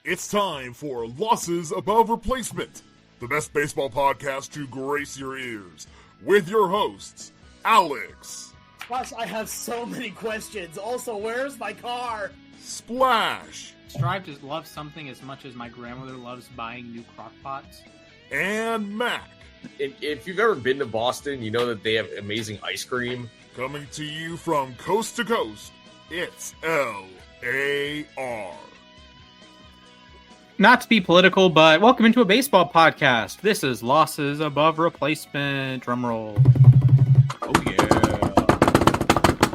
It's time for Losses Above Replacement, the best baseball podcast to grace your ears, with your hosts, Alex. Gosh, I have so many questions. Also, where's my car? Splash. Strive to love something as much as my grandmother loves buying new crock pots. And Mac. If you've ever been to Boston, you know that they have amazing ice cream. Coming to you from coast to coast, it's L-A-R. Not to be political, but welcome into a baseball podcast. This is Losses Above Replacement. Drumroll. Oh,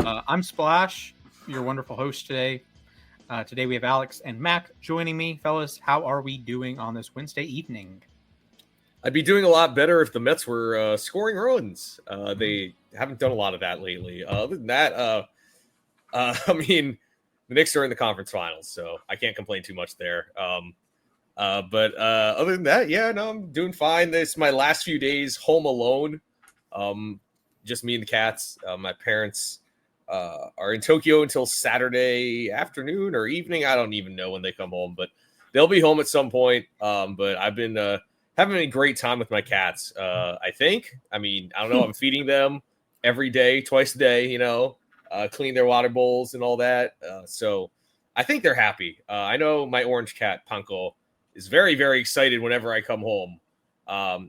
yeah. I'm Splash, your wonderful host today. Today we have Alex and Mac joining me. Fellas, how are we doing on this Wednesday evening? I'd be doing a lot better if the Mets were scoring runs. They haven't done a lot of that lately. Other than that, I mean, the Knicks are in the conference finals, so I can't complain too much there. But other than that, yeah, no, I'm doing fine. This is my last few days home alone. Just me and the cats. My parents are in Tokyo until Saturday afternoon or evening. I don't even know when they come home, but they'll be home at some point. But I've been having a great time with my cats. I think. I mean, I don't know. I'm feeding them every day, twice a day. You know, clean their water bowls and all that. So I think they're happy. I know my orange cat Panko is very, very excited whenever I come home.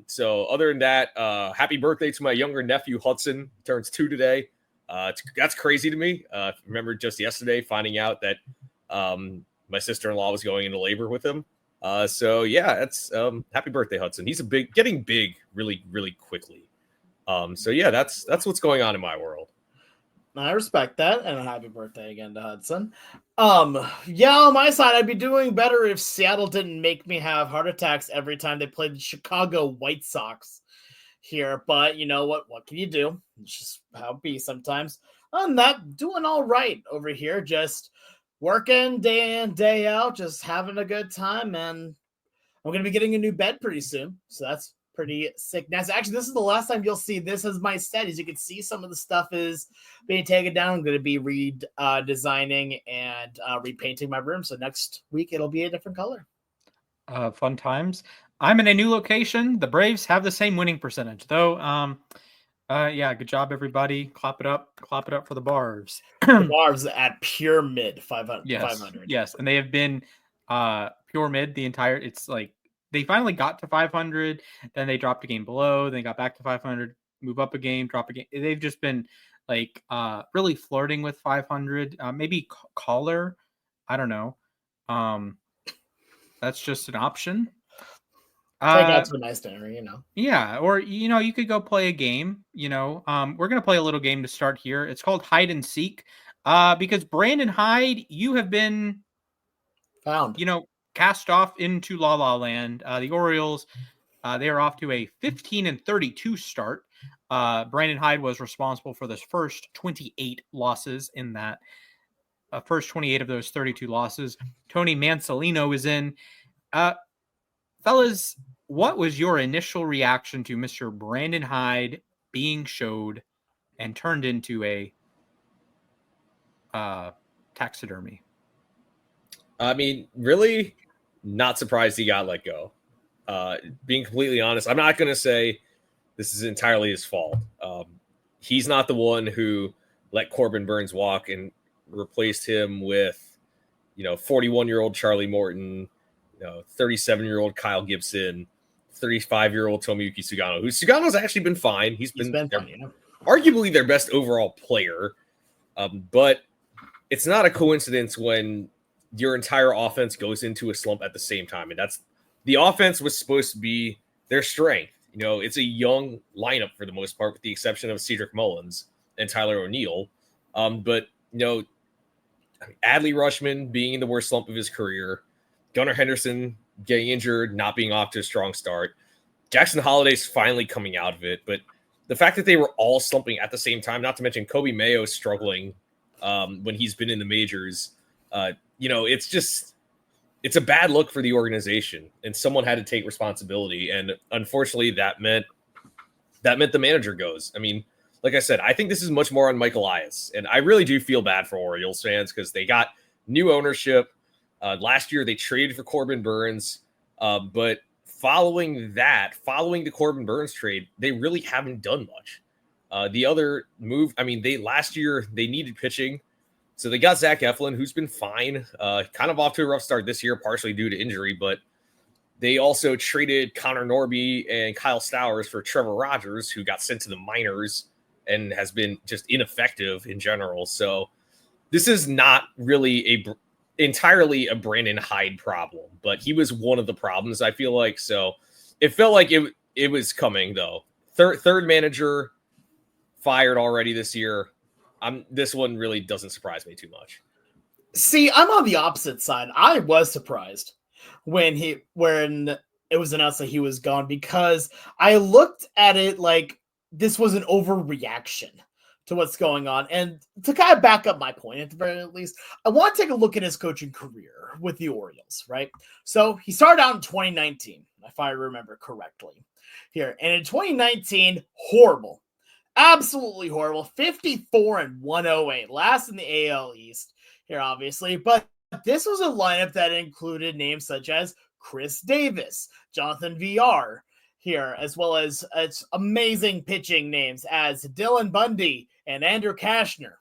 So other than that, happy birthday to my younger nephew, Hudson. He turns 2 today. That's crazy to me. Remember just yesterday finding out that my sister-in-law was going into labor with him. So yeah, that's happy birthday, Hudson. He's getting big really, really quickly. So yeah, that's what's going on in my world. I respect that, and a happy birthday again to Hudson. Yeah, on my side, I'd be doing better if Seattle didn't make me have heart attacks every time they played the Chicago White Sox here. But you know what? What can you do? It's just how it be sometimes. I'm not doing all right over here. Just working day in, day out, just having a good time. And I'm going to be getting a new bed pretty soon. So that's pretty sick. Now, actually, this is the last time you'll see this as my set. As you can see, some of the stuff is being taken down. I'm going to be redesigning and repainting my room. So next week, it'll be a different color. Fun times. I'm in a new location. The Braves have the same winning percentage, though. Yeah, good job, everybody. Clap it up for the Bars. The Bars at pure mid 500. Yes, 500. yes, and they have been pure mid the entire. It's like they finally got to 500, then they dropped a game below, then they got back to 500, move up a game, drop a game. They've just been like really flirting with 500. Maybe caller, I don't know. That's just an option. Take out to a nice dinner, you know. Yeah, or you could go play a game. We're gonna play a little game to start here. It's called Hide and Seek. Because Brandon Hyde, you have been found. Cast off into La La Land. The Orioles, they are off to a 15-32 start. Brandon Hyde was responsible for the first 28 losses in that. First 28 of those 32 losses. Tony Mansolino is in. Fellas, what was your initial reaction to Mr. Brandon Hyde being showed and turned into a taxidermy? I mean, really not surprised he got let go. Being completely honest, I'm not going to say this is entirely his fault. He's not the one who let Corbin Burns walk and replaced him with, 41-year-old Charlie Morton, 37-year-old Kyle Gibson, 35-year-old Tomoyuki Sugano, who Sugano's actually been fine. He's been fine, arguably their best overall player. But it's not a coincidence when your entire offense goes into a slump at the same time. And that's the offense was supposed to be their strength. It's a young lineup for the most part, with the exception of Cedric Mullins and Tyler O'Neill. But Adley Rutschman being in the worst slump of his career, Gunnar Henderson getting injured, not being off to a strong start. Jackson Holliday's finally coming out of it. But the fact that they were all slumping at the same time, not to mention Kobe Mayo struggling when he's been in the majors, it's a bad look for the organization. And someone had to take responsibility. And unfortunately, that meant the manager goes. I mean, like I said, I think this is much more on Mike Elias. And I really do feel bad for Orioles fans because they got new ownership. Last year, they traded for Corbin Burns, but following the Corbin Burns trade, they really haven't done much. The other move, last year they needed pitching, so they got Zach Eflin, who's been fine, kind of off to a rough start this year, partially due to injury, but they also traded Connor Norby and Kyle Stowers for Trevor Rogers, who got sent to the minors and has been just ineffective in general. So this is not really entirely a Brandon Hyde problem, but he was one of the problems, I feel like. So it felt like it was coming, though. Third manager fired already this year. This one really doesn't surprise me too much. See, I'm on the opposite side. I was surprised when it was announced that he was gone, because I looked at it like this was an overreaction to what's going on. And to kind of back up my point, at the very least, I want to take a look at his coaching career with the Orioles, right? So he started out in 2019, if I remember correctly here. And in 2019, horrible. Absolutely horrible. 54-108. Last in the AL East here, obviously. But this was a lineup that included names such as Chris Davis, Jonathan VR here, as well as its amazing pitching names as Dylan Bundy and Andrew Kashner.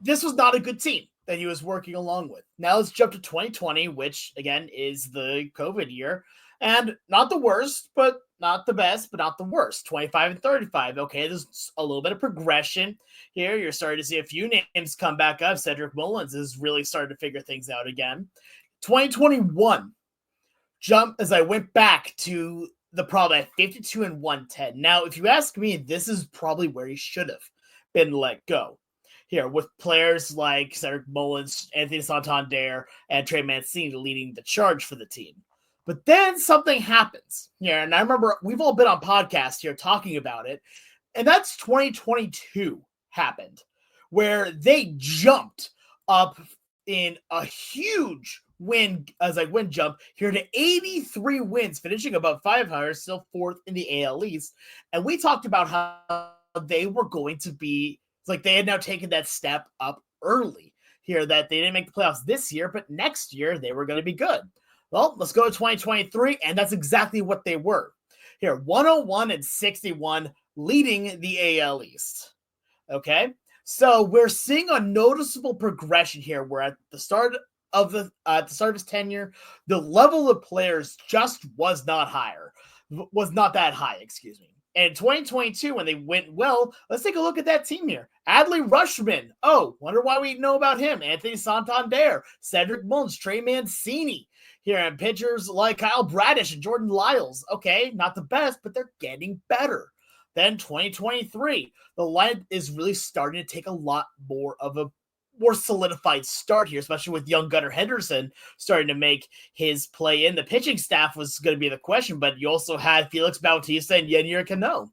This was not a good team that he was working along with. Now let's jump to 2020, which again is the COVID year, and not the worst, but not the best, but not the worst. 25-35. Okay, there's a little bit of progression here. You're starting to see a few names come back up. Cedric Mullins is really starting to figure things out again. 2021, jump as I went back to the problem at 52-110. Now, if you ask me, this is probably where he should have been let go. Here, with players like Cedric Mullins, Anthony Santander, and Trey Mancini leading the charge for the team. But then something happens here, and I remember we've all been on podcasts here talking about it, and that's 2022 happened, where they jumped up in a huge win jump here to 83 wins, finishing above 500, still fourth in the AL East. And we talked about how they were going to be, like they had now taken that step up early here, that they didn't make the playoffs this year, but next year they were going to be good. Well, let's go to 2023, and that's exactly what they were. Here, 101-61, leading the AL East. Okay? So we're seeing a noticeable progression here, where at the start of his tenure, the level of players just was not that high, excuse me. And in 2022, when they went well, let's take a look at that team here. Adley Rutschman. Oh, wonder why we know about him. Anthony Santander, Cedric Mullins, Trey Mancini. Here, and pitchers like Kyle Bradish and Jordan Lyles. Okay, not the best, but they're getting better. Then 2023, the lineup is really starting to take a lot more of a more solidified start here, especially with young Gunnar Henderson starting to make his play in. The pitching staff was going to be the question, but you also had Felix Bautista and Yennier Cano.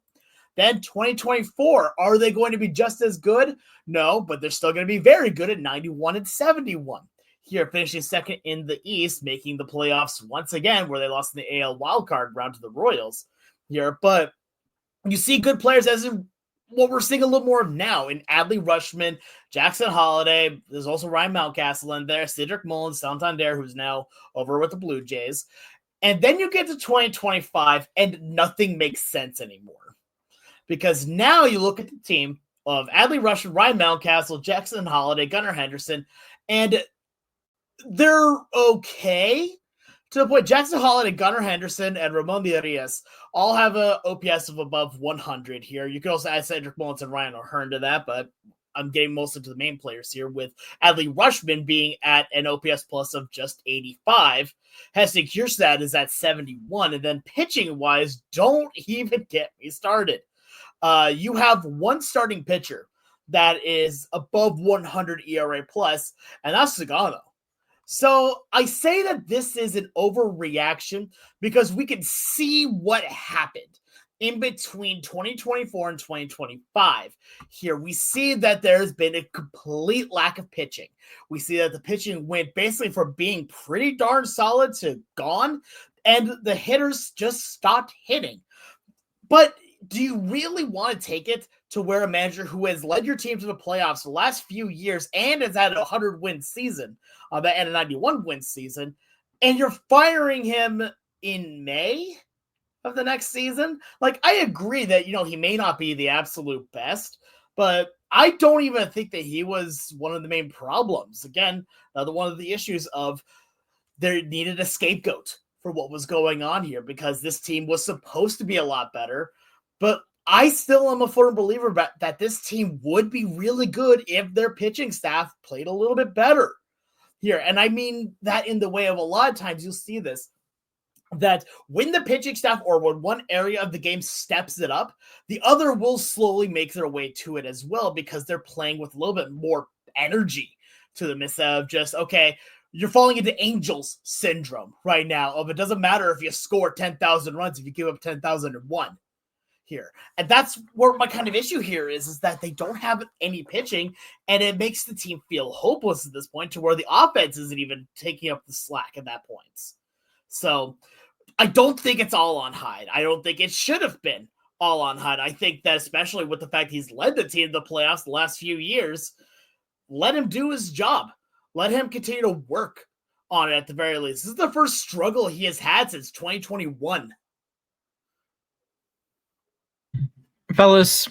Then 2024, are they going to be just as good? No, but they're still going to be very good at 91-71. Here, finishing second in the East, making the playoffs once again, where they lost in the AL wildcard round to the Royals here. But you see good players, as in what we're seeing a little more of now in Adley Rutschman, Jackson Holliday. There's also Ryan Mountcastle in there, Cedric Mullins, Santander, who's now over with the Blue Jays. And then you get to 2025, and nothing makes sense anymore. Because now you look at the team of Adley Rutschman, Ryan Mountcastle, Jackson Holliday, Gunnar Henderson, and they're okay to the point. Jackson Holliday, Gunnar Henderson, and Ramon Diaz all have a OPS of above 100 here. You could also add Cedric Mullins and Ryan O'Hearn to that, but I'm getting most of the main players here, with Adley Rutschman being at an OPS plus of just 85. Heston Kjerstad is at 71, and then pitching-wise, don't even get me started. You have one starting pitcher that is above 100 ERA plus, and that's Sagano. So I say that this is an overreaction because we can see what happened in between 2024 and 2025. Here we see that there's been a complete lack of pitching. We see that the pitching went basically from being pretty darn solid to gone, and the hitters just stopped hitting. But do you really want to take it to where a manager who has led your team to the playoffs the last few years and has had a 100-win season and a 91-win season, and you're firing him in May of the next season? Like, I agree that, he may not be the absolute best, but I don't even think that he was one of the main problems. Again, one of the issues of there needed a scapegoat for what was going on here, because this team was supposed to be a lot better. But I still am a firm believer that this team would be really good if their pitching staff played a little bit better here. And I mean that in the way of a lot of times you'll see this, that when the pitching staff or when one area of the game steps it up, the other will slowly make their way to it as well, because they're playing with a little bit more energy to them instead of just, okay, you're falling into Angels syndrome right now of it doesn't matter if you score 10,000 runs if you give up 10,001 here. And that's where my kind of issue here is that they don't have any pitching, and it makes the team feel hopeless at this point to where the offense isn't even taking up the slack at that point. So I don't think it's all on Hyde. I don't think it should have been all on Hyde. I think that especially with the fact he's led the team to the playoffs the last few years, let him do his job. Let him continue to work on it at the very least. This is the first struggle he has had since 2021. Fellas,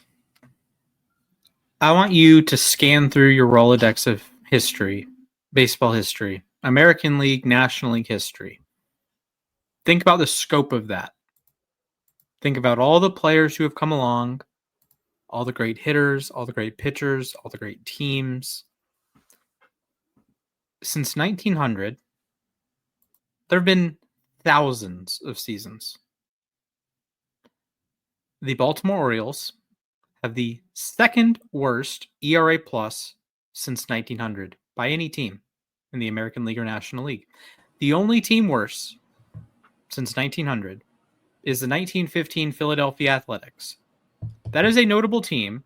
I want you to scan through your Rolodex of history, baseball history, American League, National League history. Think about the scope of that. Think about all the players who have come along, all the great hitters, all the great pitchers, all the great teams. Since 1900, there have been thousands of seasons. The Baltimore Orioles have the second worst ERA plus since 1900 by any team in the American League or National League. The only team worse since 1900 is the 1915 Philadelphia Athletics. That is a notable team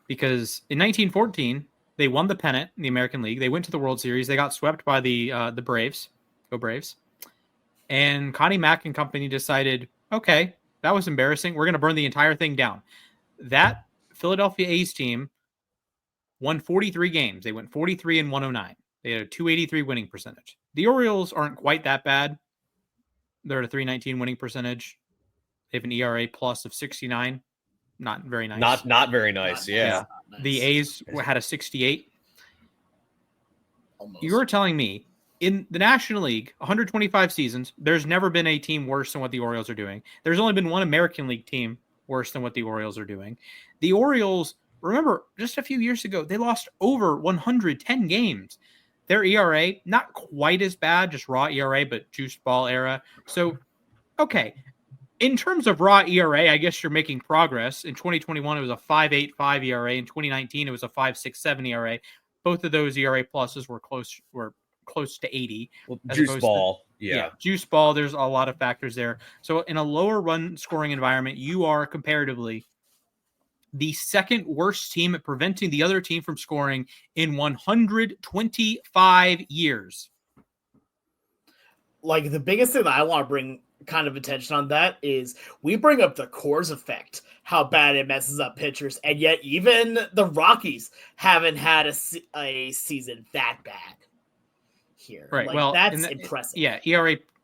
because in 1914, they won the pennant in the American League. They went to the World Series. They got swept by the Braves. Go Braves. And Connie Mack and company decided, okay, that was embarrassing. We're going to burn the entire thing down. That Philadelphia A's team won 43 games. They went 43-109. They had a 283 winning percentage. The Orioles aren't quite that bad. They're at a 319 winning percentage. They have an ERA plus of 69. Not very nice. Not very nice. Yeah. Nice. The A's had a 68. Almost. You were telling me in the National League, 125 seasons, there's never been a team worse than what the Orioles are doing. There's only been one American League team worse than what the Orioles are doing. The Orioles, remember, just a few years ago, they lost over 110 games. Their ERA, not quite as bad, just raw ERA, but juice ball era. So, okay. In terms of raw ERA, I guess you're making progress. In 2021, it was a 5.85 ERA. In 2019, it was a 5.67 ERA. Both of those ERA pluses were close to 80. Well, juice ball. Yeah. Juice ball. There's a lot of factors there. So in a lower run scoring environment, you are comparatively the second worst team at preventing the other team from scoring in 125 years. Like, the biggest thing that I want to bring kind of attention on that is we bring up the Coors effect, how bad it messes up pitchers, and yet even the Rockies haven't had a season that bad here. Right. Like, well, that's impressive. Yeah.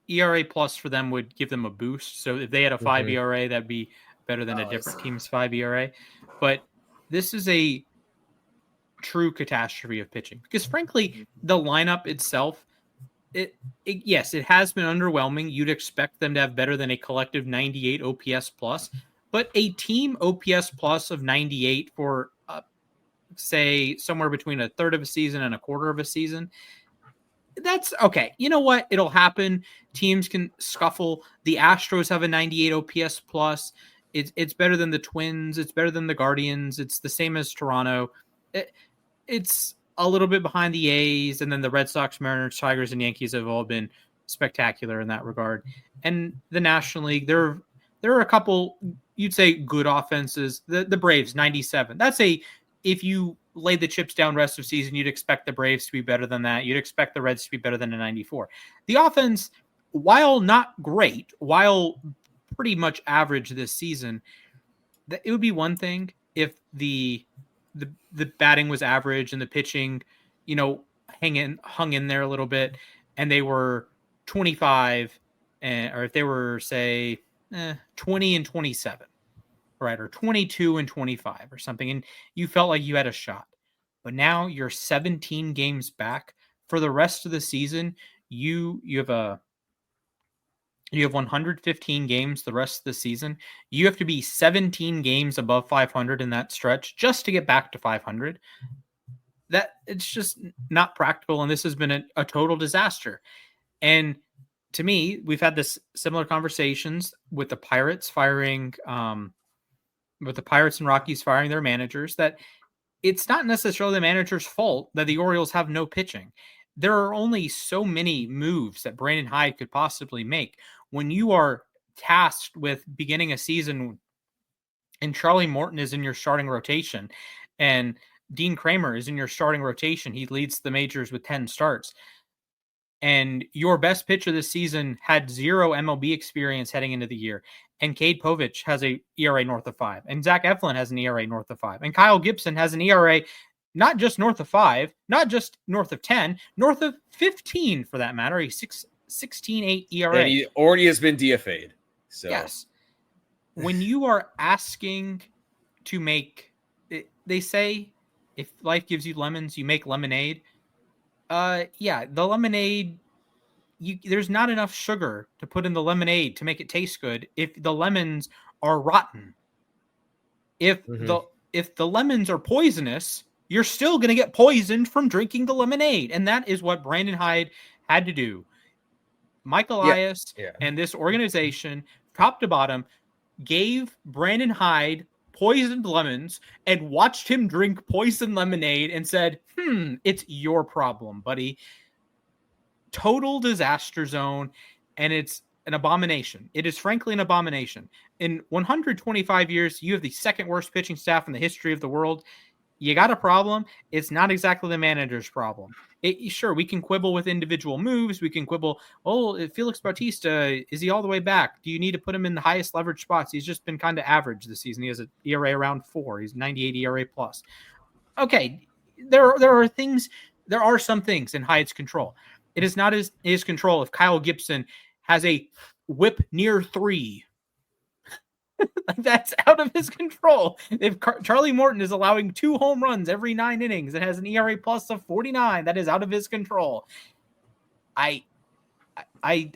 ERA plus for them would give them a boost. So if they had a 5 ERA, that'd be better than a different team's 5 ERA. But this is a true catastrophe of pitching because, frankly, the lineup itself, yes, it has been underwhelming. You'd expect them to have better than a collective 98 OPS plus, but a team OPS plus of 98 for, say, somewhere between a third of a season and a quarter of a season, that's okay. You know what? It'll happen. Teams can scuffle. The Astros have a 98 OPS plus. It's better than the Twins. It's better than the Guardians. It's the same as Toronto. It's a little bit behind the A's, and then the Red Sox, Mariners, Tigers, and Yankees have all been spectacular in that regard. And the National League, there are a couple, you'd say, good offenses. The Braves, 97. That's if you lay the chips down rest of season, you'd expect the Braves to be better than that. You'd expect the Reds to be better than a 94. The offense, while not great, while pretty much average this season, it would be one thing if the batting was average and the pitching, hung in there a little bit, and they were 25, or if they were say 20 and 27, right, or 22 and 25 or something, and you felt like you had a shot. But now you're 17 games back. For the rest of the season, you have 115 games the rest of the season. You have to be 17 games above 500 in that stretch just to get back to 500. That it's just not practical, and this has been a total disaster. And to me, we've had this similar conversations with the Pirates and Rockies firing their managers, that it's not necessarily the manager's fault that the Orioles have no pitching. There are only so many moves that Brandon Hyde could possibly make. When you are tasked with beginning a season and Charlie Morton is in your starting rotation and Dean Kramer is in your starting rotation, he leads the majors with 10 starts, and your best pitcher this season had 0 MLB experience heading into the year, and Cade Povich has a ERA north of 5, and Zach Eflin has an ERA north of 5, and Kyle Gibson has an ERA not just north of 5, not just north of 10, north of 15 for that matter, a 16.8 ERA. And he already has been DFA'd. So yes. When you are asking to make, they say, if life gives you lemons, you make lemonade. The lemonade, there's not enough sugar to put in the lemonade to make it taste good if the lemons are rotten. If the lemons are poisonous, you're still going to get poisoned from drinking the lemonade. And that is what Brandon Hyde had to do. Mike Elias and this organization, top to bottom, gave Brandon Hyde poisoned lemons and watched him drink poisoned lemonade and said, it's your problem, buddy. Total disaster zone. And it's an abomination. It is frankly an abomination. In 125 years, you have the second worst pitching staff in the history of the world. You got a problem. It's not exactly the manager's problem. Sure, we can quibble with individual moves. We can quibble, Felix Bautista, is he all the way back? Do you need to put him in the highest leverage spots? He's just been kind of average this season. He has an ERA around 4. He's 98 ERA plus. Okay, there are some things in Hyde's control. It is not his control if Kyle Gibson has a whip near 3. That's out of his control. If Charlie Morton is allowing 2 home runs every 9 innings and has an ERA plus of 49, that is out of his control. I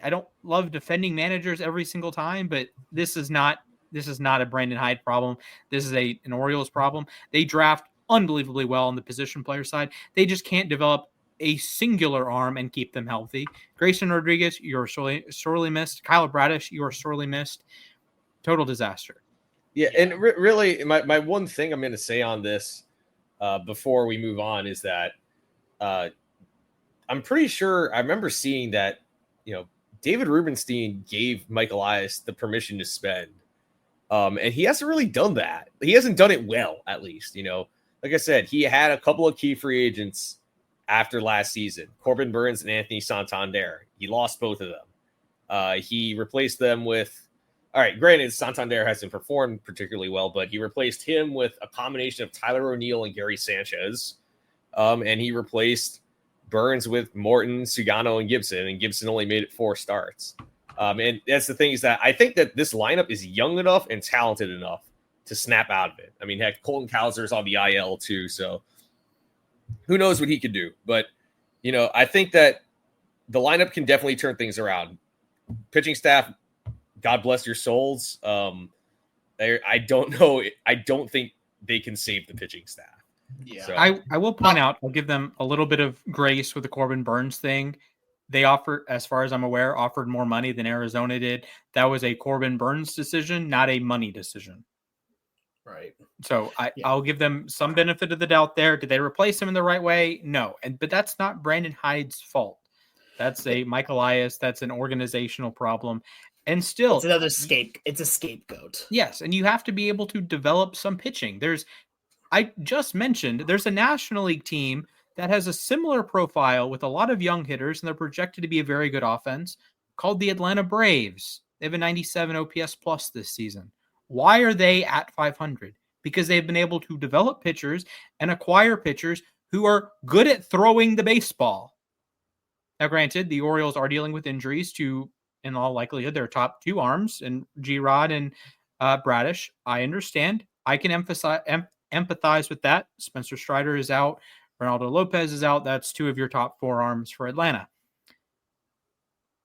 don't love defending managers every single time, but this is not a Brandon Hyde problem. This is an Orioles problem. They draft unbelievably well on the position player side. They just can't develop a singular arm and keep them healthy. Grayson Rodriguez, you're sorely missed. Kyle Bradish, you are sorely missed. Total disaster. Yeah, and really, my one thing I'm going to say on this before we move on is that I'm pretty sure I remember seeing that, David Rubenstein gave Mike Elias the permission to spend. And he hasn't really done that. He hasn't done it well, at least. Like I said, he had a couple of key free agents after last season, Corbin Burns and Anthony Santander. He lost both of them. He replaced them with, all right, granted, Santander hasn't performed particularly well, but he replaced him with a combination of Tyler O'Neill and Gary Sanchez. And he replaced Burns with Morton, Sugano, and Gibson only made it 4 starts. And that's the thing, is that I think that this lineup is young enough and talented enough to snap out of it. I mean, heck, Colton Cowser's on the IL too, so who knows what he could do. But, I think that the lineup can definitely turn things around. Pitching staff, God bless your souls. I don't know. I don't think they can save the pitching staff. Yeah. So. I will point out, I'll give them a little bit of grace with the Corbin Burns thing. They offered, as far as I'm aware, offered more money than Arizona did. That was a Corbin Burns decision, not a money decision. Right. So I'll give them some benefit of the doubt there. Did they replace him in the right way? No. But that's not Brandon Hyde's fault. That's a Mike Elias. That's an organizational problem. And still, it's another It's a scapegoat. Yes, and you have to be able to develop some pitching. I just mentioned, there's a National League team that has a similar profile with a lot of young hitters, and they're projected to be a very good offense, called the Atlanta Braves. They have a 97 OPS plus this season. Why are they at 500? Because they've been able to develop pitchers and acquire pitchers who are good at throwing the baseball. Now, granted, the Orioles are dealing with injuries to, in all likelihood, their top two arms, and G-Rod and Bradish. I understand. I can empathize with that. Spencer Strider is out. Ronaldo Lopez is out. That's two of your top four arms for Atlanta.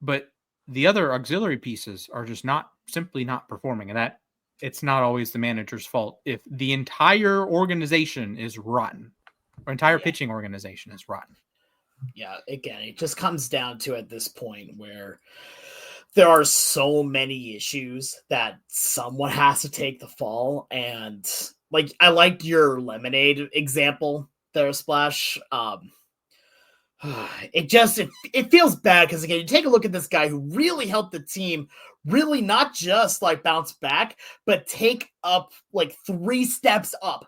But the other auxiliary pieces are just simply not performing. And that it's not always the manager's fault. If the entire organization is rotten, or entire pitching organization is rotten. Yeah, again, it just comes down to at this point where there are so many issues that someone has to take the fall. And like, I liked your lemonade example there, Splash. It feels bad because, again, you take a look at this guy who really helped the team really not just like bounce back, but take up like 3 steps up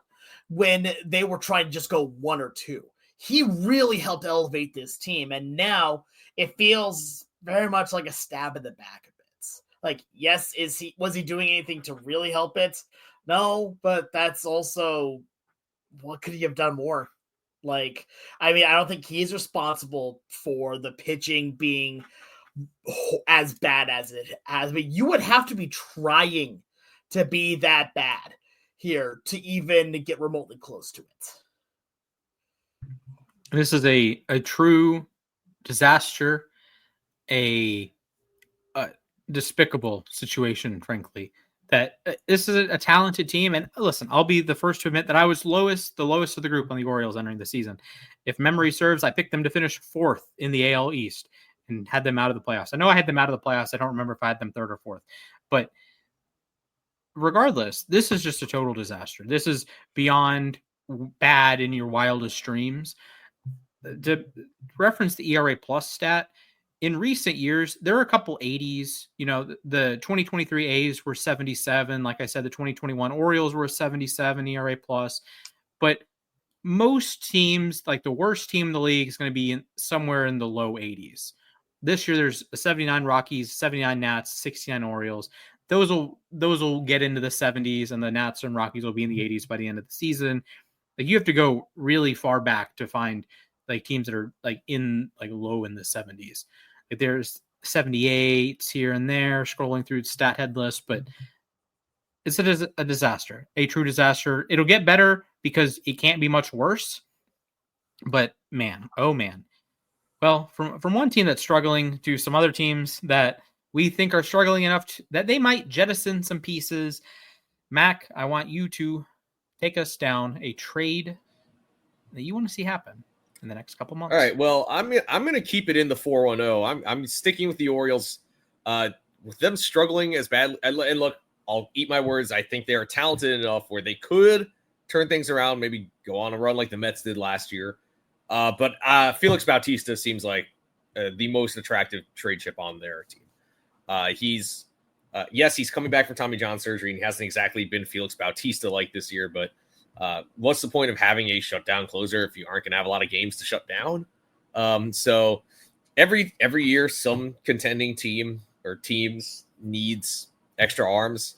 when they were trying to just go 1 or 2. He really helped elevate this team, and now it feels very much like a stab in the back of it. Like, yes, was he doing anything to really help it? No, but that's also, what could he have done more? Like, I mean, I don't think he's responsible for the pitching being as bad as it has been. You would have to be trying to be that bad here to even get remotely close to it. This is a true disaster, a despicable situation, frankly. That this is a talented team. And listen, I'll be the first to admit that I was the lowest of the group on the Orioles entering the season. If memory serves, I picked them to finish 4th in the AL East and had them out of the playoffs. I know I had them out of the playoffs. I don't remember if I had them 3rd or 4th. But regardless, this is just a total disaster. This is beyond bad in your wildest dreams. To reference the ERA plus stat, in recent years, there are a couple 80s. You know, the 2023 A's were 77. Like I said, the 2021 Orioles were 77 ERA plus. But most teams, like the worst team in the league, is going to be somewhere in the low 80s. This year, there's a 79 Rockies, 79 Nats, 69 Orioles. Those will get into the 70s, and the Nats and Rockies will be in the 80s by the end of the season. Like, you have to go really far back to find like teams that are like in like low in the 70s. Like, there's 78s here and there scrolling through stat head list, but it's a disaster, a true disaster. It'll get better because it can't be much worse. But man, oh man. Well, from one team that's struggling to some other teams that we think are struggling enough that they might jettison some pieces. Mac, I want you to take us down a trade that you want to see happen in the next couple months. All right. Well, I'm going to keep it in the 410. I'm sticking with the Orioles. With them struggling as bad, and look, I'll eat my words. I think they are talented enough where they could turn things around, maybe go on a run like the Mets did last year. But Felix Bautista seems like the most attractive trade chip on their team. He's coming back from Tommy John surgery, and he hasn't exactly been Felix Bautista like this year, but what's the point of having a shutdown closer if you aren't going to have a lot of games to shut down? So every year, some contending team or teams needs extra arms,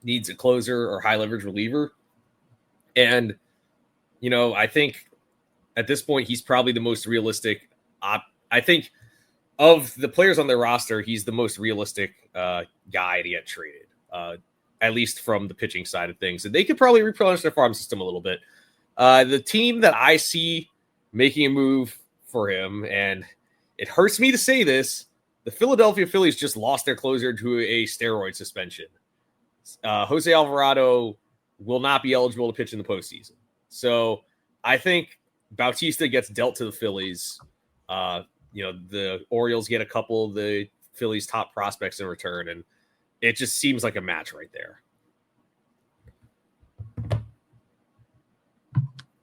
needs a closer or high leverage reliever. And, you know, I think at this point, he's probably the most realistic. I think of the players on their roster, he's the most realistic guy to get traded. At least from the pitching side of things. And they could probably replenish their farm system a little bit. The team that I see making a move for him, and it hurts me to say this, the Philadelphia Phillies just lost their closer to a steroid suspension. Jose Alvarado will not be eligible to pitch in the postseason. So I think Bautista gets dealt to the Phillies. The Orioles get a couple of the Phillies' top prospects in return, and it just seems like a match right there.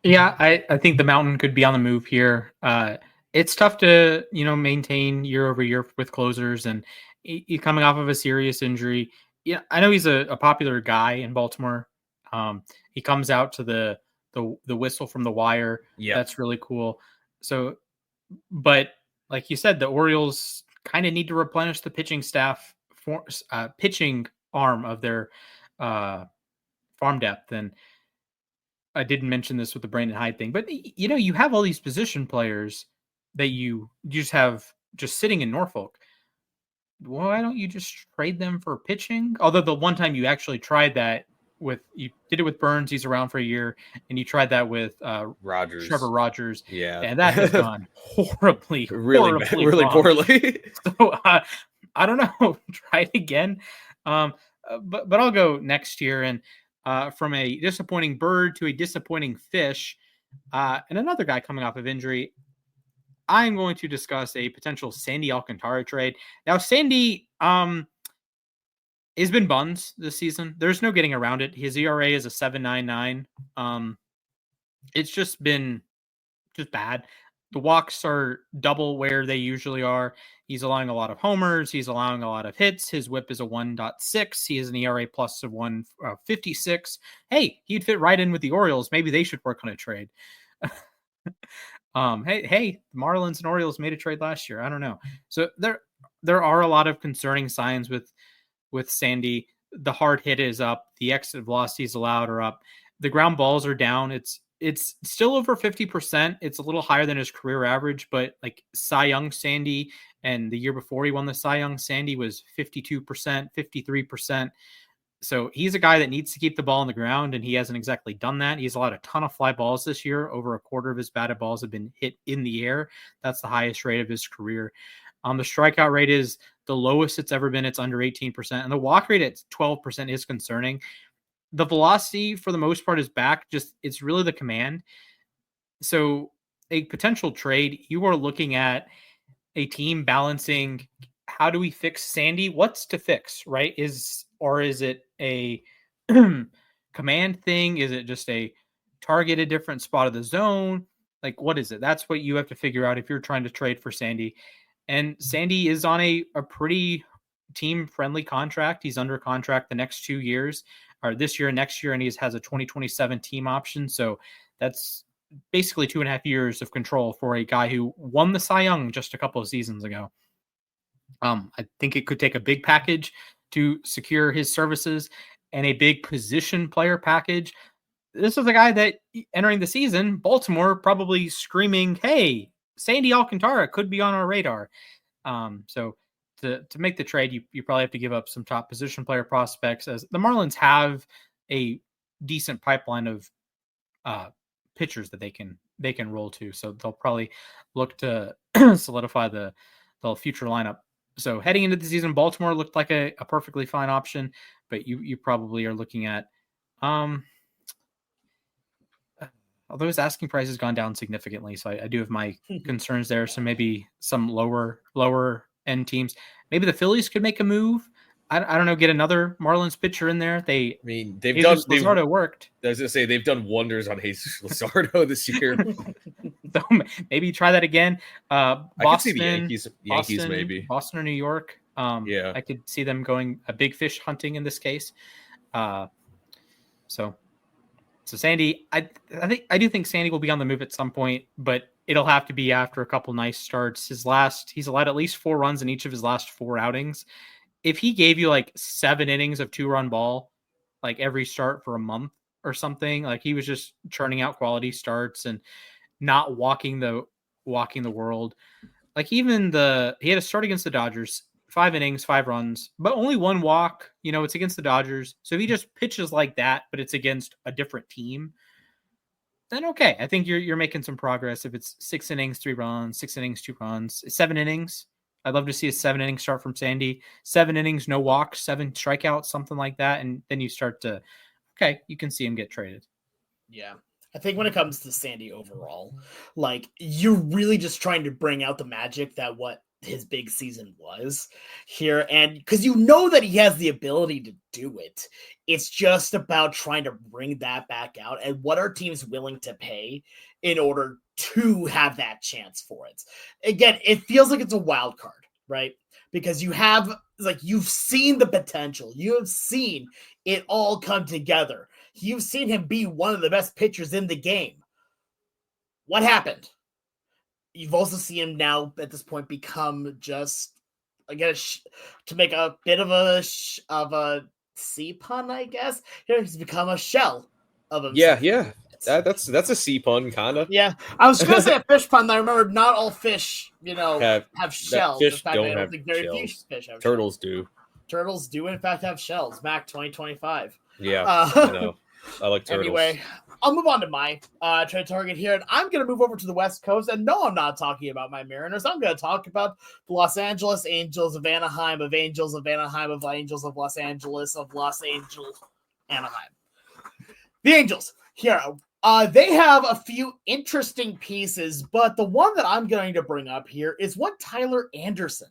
Yeah, I think the Mountain could be on the move here. It's tough to, maintain year over year with closers, and he coming off of a serious injury. Yeah, I know he's a popular guy in Baltimore. He comes out to the whistle from the wire. Yeah, that's really cool. So, but like you said, the Orioles kind of need to replenish the pitching staff, pitching arm of their farm depth. And I didn't mention this with the Brandon Hyde thing, but you have all these position players that you just have just sitting in Norfolk. Why don't you just trade them for pitching? Although the one time you actually tried that you did it with Burns, he's around for a year, and you tried that with Rogers, Trevor Rogers, yeah, and that has gone horribly really wrong. poorly. So I don't know. Try it again, but I'll go next year. And from a disappointing bird to a disappointing fish, and another guy coming off of injury, I'm going to discuss a potential Sandy Alcantara trade. Now, Sandy has been buns this season. There's no getting around it. His ERA is a 7.99. It's just been bad. The walks are double where they usually are. He's allowing a lot of homers. He's allowing a lot of hits. His whip is a 1.6. He has an ERA plus of 1.56. Hey, he'd fit right in with the Orioles. Maybe they should work on a trade. Hey, the Marlins and Orioles made a trade last year. I don't know. So there are a lot of concerning signs with Sandy. The hard hit is up. The exit velocities allowed are up. The ground balls are down. It's still over 50%. It's a little higher than his career average, but like Cy Young Sandy and the year before he won the Cy Young Sandy was 52%, 53%. So he's a guy that needs to keep the ball on the ground, and he hasn't exactly done that. He's allowed a ton of fly balls this year. Over a quarter of his batted balls have been hit in the air. That's the highest rate of his career. The strikeout rate is the lowest it's ever been. It's under 18%. And the walk rate at 12% is concerning. The velocity, for the most part, is back. It's really the command. So a potential trade, you are looking at a team balancing, how do we fix Sandy? What's to fix, right? Is it a command thing? Is it just a target a different spot of the zone? Like, what is it? That's what you have to figure out if you're trying to trade for Sandy. And Sandy is on a pretty team-friendly contract. He's under contract the next 2 years, or this year and next year, and he has a 2027 team option. So that's basically 2.5 years of control for a guy who won the Cy Young just a couple of seasons ago. I think it could take a big package to secure his services and a big position player package. This is a guy that entering the season, Baltimore probably screaming, hey, Sandy Alcantara could be on our radar. So to make the trade, you probably have to give up some top position player prospects, as the Marlins have a decent pipeline of pitchers that they can roll to. So they'll probably look to solidify the future lineup. So heading into the season, Baltimore looked like a perfectly fine option, but you probably are looking at, although his asking price has gone down significantly. So I do have my concerns there. So maybe some lower end teams, maybe the Phillies could make a move. I don't know, get another Marlins pitcher in there. They've Luzardo worked. I was gonna say they've done wonders on Jesus Luzardo this year. So maybe try that again. Boston, I could see the Yankees maybe. Boston or New York. Yeah, I could see them going a big fish hunting in this case. So Sandy, I do think Sandy will be on the move at some point, but it'll have to be after a couple nice starts. He's allowed at least 4 runs in each of his last 4 outings. If he gave you like 7 innings of 2-run ball, like every start for a month or something, like he was just churning out quality starts and not walking the world. Like he had a start against the Dodgers, 5 innings, 5 runs, but only 1 walk. It's against the Dodgers. So if he just pitches like that, but it's against a different team, then okay. I think you're making some progress. If it's 6 innings, 3 runs, 6 innings, 2 runs, 7 innings, I'd love to see a 7-inning start from Sandy. 7 innings, no walks, 7 strikeouts, something like that. And then you start to, okay, you can see him get traded. Yeah. I think when it comes to Sandy overall, like you're really just trying to bring out the magic that what his big season was here. And because that he has the ability to do it, it's just about trying to bring that back out. And what are teams willing to pay in order to have that chance for it? Again, it feels like it's a wild card, right? Because you've seen the potential. You have seen it all come together. You've seen him be one of the best pitchers in the game. What happened? You've also seen him now at this point become just, again, to make a bit of a C pun, I guess. He's become a shell of himself. Yeah. That's a C pun, kind of. Yeah, I was going to say a fish pun. I remember not all fish, have shells. Fish in fact, don't I don't have think very few shells. fish have Turtles shells. do. Turtles do, in fact, have shells. Mac 2025. Yeah, I know. I like turtles. Anyway, I'll move on to my trade target here, and I'm going to move over to the West Coast. And no, I'm not talking about my Mariners. I'm going to talk about the Los Angeles Angels of Anaheim, of Angels of Anaheim, of Angels of Los Angeles, of Los Angeles, Anaheim. The Angels here. They have a few interesting pieces, but the one that I'm going to bring up here is one Tyler Anderson.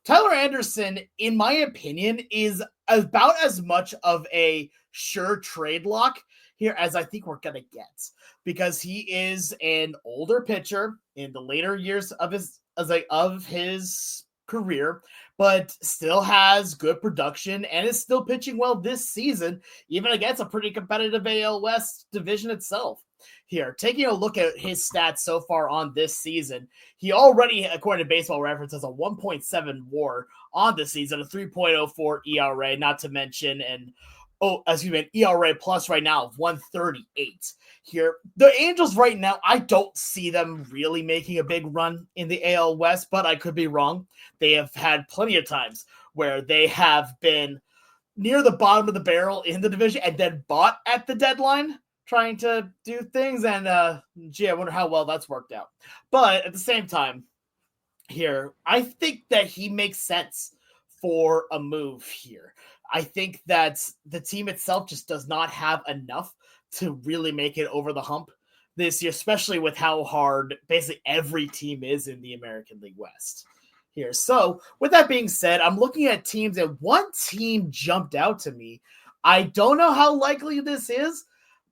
Tyler Anderson, in my opinion, is about as much of a sure trade lock here as I think we're going to get, because he is an older pitcher in the later years of his career, but still has good production and is still pitching well this season, even against a pretty competitive AL West division itself. Here, taking a look at his stats so far on this season, he already, according to Baseball Reference, has a 1.7 WAR on this season, a 3.04 ERA, not to mention an ERA plus right now of 138. Here, the Angels right now, I don't see them really making a big run in the AL West, but I could be wrong. They have had plenty of times where they have been near the bottom of the barrel in the division and then bought at the deadline, trying to do things, and I wonder how well that's worked out. But at the same time, here, I think that he makes sense for a move here. I think that the team itself just does not have enough to really make it over the hump this year, especially with how hard basically every team is in the American League West here. So with that being said, I'm looking at teams, and one team jumped out to me. I don't know how likely this is,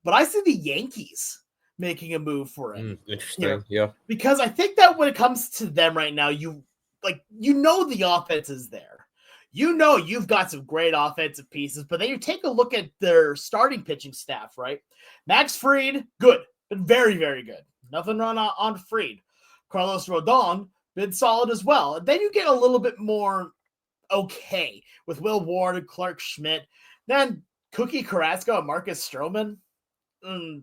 but I see the Yankees making a move for him. Interesting, yeah. Because I think that when it comes to them right now, the offense is there. You've got some great offensive pieces, but then you take a look at their starting pitching staff, right? Max Fried, good, been very, very good. Nothing wrong on Fried. Carlos Rodon, been solid as well. And then you get a little bit more okay with Will Ward and Clark Schmidt. Then Cookie Carrasco and Marcus Stroman. And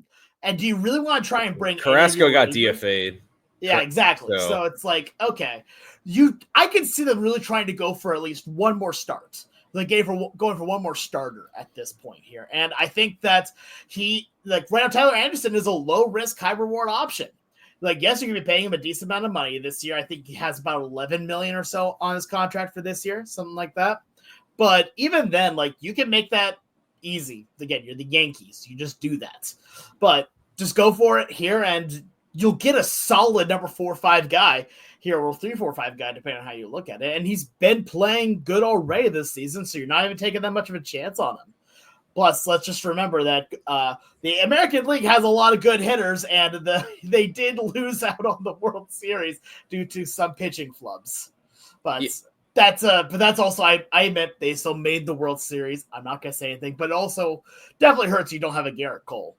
do you really want to try and bring Carrasco got DFA'd? Yeah, exactly. So it's like, okay, I can see them really trying to go for at least one more start. Like going for one more starter at this point here. And I think that right now, Tyler Anderson is a low risk, high reward option. Like, yes, you're going to be paying him a decent amount of money this year. I think he has about $11 million or so on his contract for this year, something like that. But even then, like, you can make that easy. Again, you're the Yankees. You just do that. But just go for it here, and you'll get a solid number 4 or 5 guy here, or 3, 4, 5 guy, depending on how you look at it. And he's been playing good already this season, so you're not even taking that much of a chance on him. Plus, let's just remember that the American League has a lot of good hitters, and they did lose out on the World Series due to some pitching flubs. But that's also, I admit, they still made the World Series. I'm not going to say anything, but it also definitely hurts you don't have a Garrett Cole.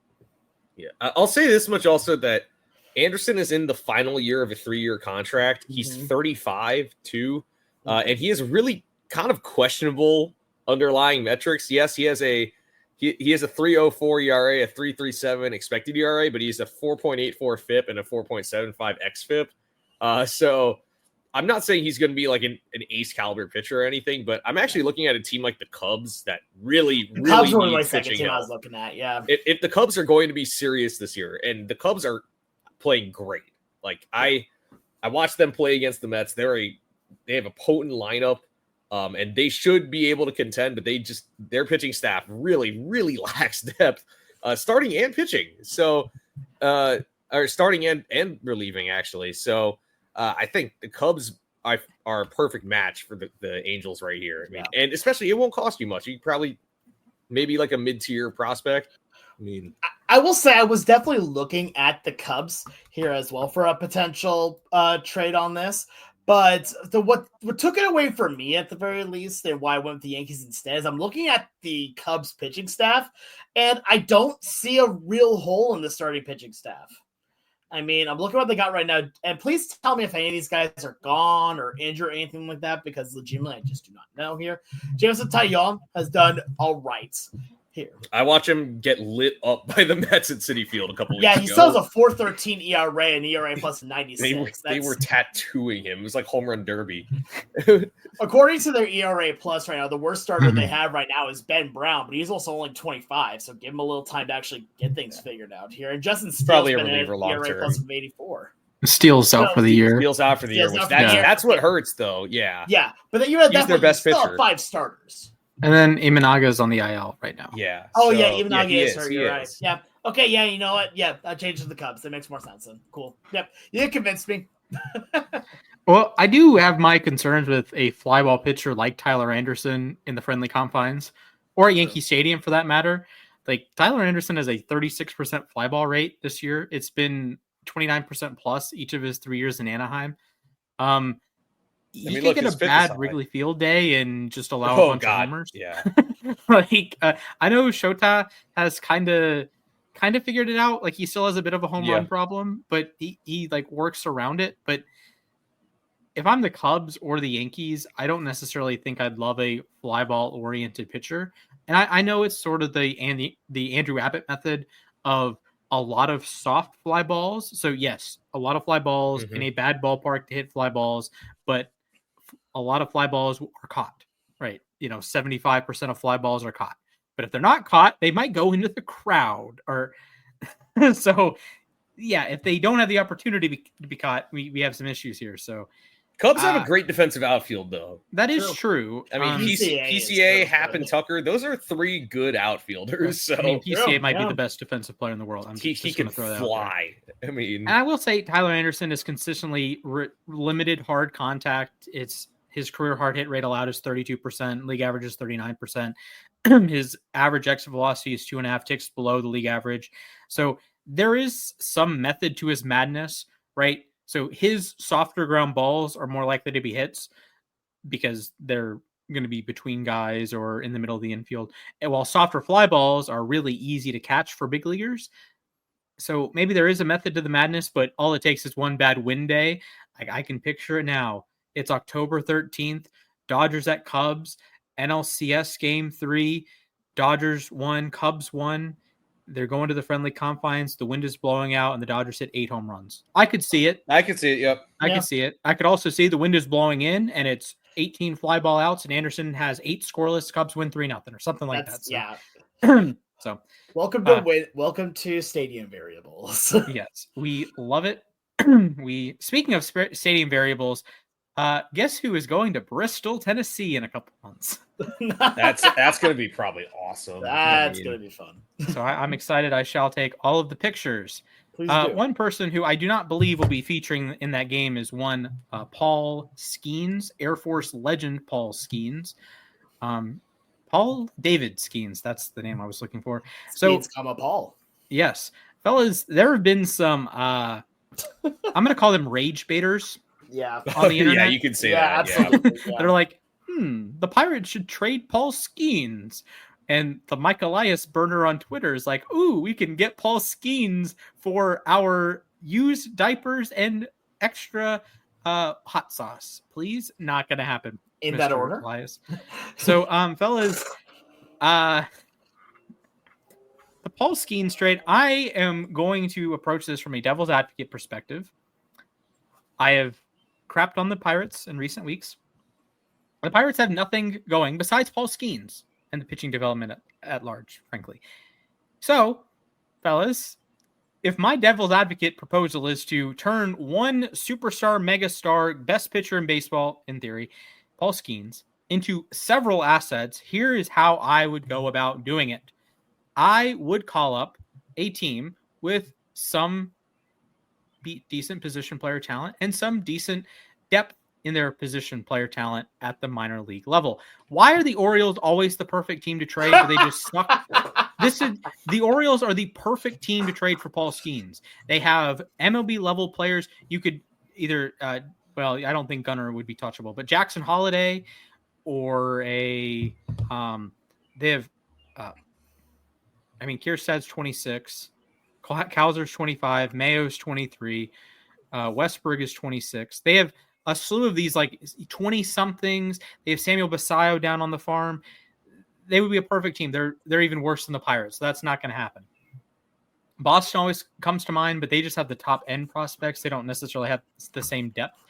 Yeah, I'll say this much also, that Anderson is in the final year of a 3-year contract. He's 35 too, and he has really kind of questionable underlying metrics. Yes, he has a 3.04 ERA, a 3.37 expected ERA, but he's a 4.84 FIP and a 4.75 xFIP. So I'm not saying he's going to be like an ace caliber pitcher or anything, but I'm actually looking at a team like the Cubs that really Cubs were my needs second pitching team I help. was looking at. Yeah, If the Cubs are going to be serious this year, and the Cubs are playing great, like I watched them play against the Mets. They have a potent lineup, and they should be able to contend, but their pitching staff really lacks depth, starting and pitching. So, or starting and relieving actually. So. I think the Cubs are a perfect match for the Angels right here. I mean, and especially it won't cost you much. You probably maybe like a mid-tier prospect. I mean, I will say I was definitely looking at the Cubs here as well for a potential trade on this. But what took it away from me at the very least, and why I went with the Yankees instead, is I'm looking at the Cubs pitching staff, and I don't see a real hole in the starting pitching staff. I mean, I'm looking at what they got right now, and please tell me if any of these guys are gone or injured or anything like that, because legitimately I just do not know here. Jameson Taillon has done all right here. I watch him get lit up by the Mets at Citi Field a couple weeks ago. Yeah, he still has a 4.13 ERA and ERA plus 96. They were tattooing him. It was like home run derby. According to their ERA plus right now, the worst starter they have right now is Ben Brown, but he's also only 25, so give him a little time to actually get things figured out here. And Justin Steele's probably a been reliever at long ERA term. plus of 84. Steele's out for the year. Steele's out for the year, Steele's which out for the year. that's what hurts, though. Yeah. Yeah, but then you had He's their best still pitcher. have 5 starters. And then Imanaga's on the IL right now. Yeah. Oh, so, yeah, even though he is hurt, you're is. right. Yeah. Okay, yeah, you know what? Yeah, that changes the Cubs. That makes more sense then. Cool. Yep. You convinced me. Well, I do have my concerns with a fly ball pitcher like Tyler Anderson in the friendly confines, or at Yankee Stadium for that matter. Like Tyler Anderson has a 36% fly ball rate this year. It's been 29% plus each of his 3 years in Anaheim. He could get a bad Wrigley Field day and just allow a bunch of homers. Yeah. Like I know Shota has kind of figured it out. Like he still has a bit of a home run problem, but he like works around it. But if I'm the Cubs or the Yankees, I don't necessarily think I'd love a fly ball oriented pitcher. And I know it's sort of the Andrew Abbott method of a lot of soft fly balls. So yes, a lot of fly balls in a bad ballpark to hit fly balls, but a lot of fly balls are caught, right? 75% of fly balls are caught, but if they're not caught, they might go into the crowd or so. Yeah. If they don't have the opportunity to be caught, we have some issues here. So Cubs have a great defensive outfield, though. That is true. I mean, PCA, Happ, and Tucker, those are 3 good outfielders. So I mean, PCA might be the best defensive player in the world. He can throw that fly. I mean, and I will say Tyler Anderson is consistently limited hard contact. It's his career hard hit rate allowed is 32%. League average is 39%. His average exit velocity is 2.5 ticks below the league average. So there is some method to his madness, right? So his softer ground balls are more likely to be hits because they're going to be between guys or in the middle of the infield. And while softer fly balls are really easy to catch for big leaguers. So maybe there is a method to the madness, but all it takes is one bad wind day. I can picture it now. It's October 13th, Dodgers at Cubs, NLCS Game 3. Dodgers won, Cubs won. They're going to the friendly confines. The wind is blowing out, and the Dodgers hit 8 home runs. I could see it. Yep. I could see it. I could also see the wind is blowing in, and it's 18 fly ball outs, and Anderson has 8 scoreless. Cubs win 3-0 or something like that. So. Yeah. So welcome to Stadium Variables. Yes, we love it. Speaking of stadium variables, guess who is going to Bristol, Tennessee in a couple months? That's going to be probably awesome. That's going to be fun. So I'm excited. I shall take all of the pictures. Please do. One person who I do not believe will be featuring in that game is one Paul Skenes, Air Force legend Paul Skenes. Paul David Skenes, that's the name I was looking for. Skenes, Paul. Yes. Fellas, there have been some, I'm going to call them rage baiters. Yeah. On the internet. Yeah, you can say that. Absolutely. Yeah. They're like, the Pirates should trade Paul Skenes. And the Mike Elias burner on Twitter is like, ooh, we can get Paul Skenes for our used diapers and extra hot sauce. Please, not going to happen. In Mr. that order? Elias. So, fellas, the Paul Skenes trade, I am going to approach this from a devil's advocate perspective. I have crapped on the Pirates in recent weeks. The Pirates have nothing going besides Paul Skenes and the pitching development at large, frankly. So, fellas, if my devil's advocate proposal is to turn one superstar, megastar, best pitcher in baseball, in theory, Paul Skenes, into several assets, here is how I would go about doing it. I would call up a team with some decent position player talent and some decent depth in their position player talent at the minor league level. Why are the Orioles always the perfect team to trade? Or they just suck? The Orioles are the perfect team to trade for Paul Skenes. They have MLB level players. You could either, I don't think Gunnar would be touchable, but Jackson Holiday or they have, Kierstad's 26. Kowser's 25, Mayo's 23, Westberg is 26. They have a slew of these like 20-somethings. They have Samuel Basayo down on the farm. They would be a perfect team. They're even worse than the Pirates, so that's not going to happen. Boston always comes to mind, but they just have the top end prospects. They don't necessarily have the same depth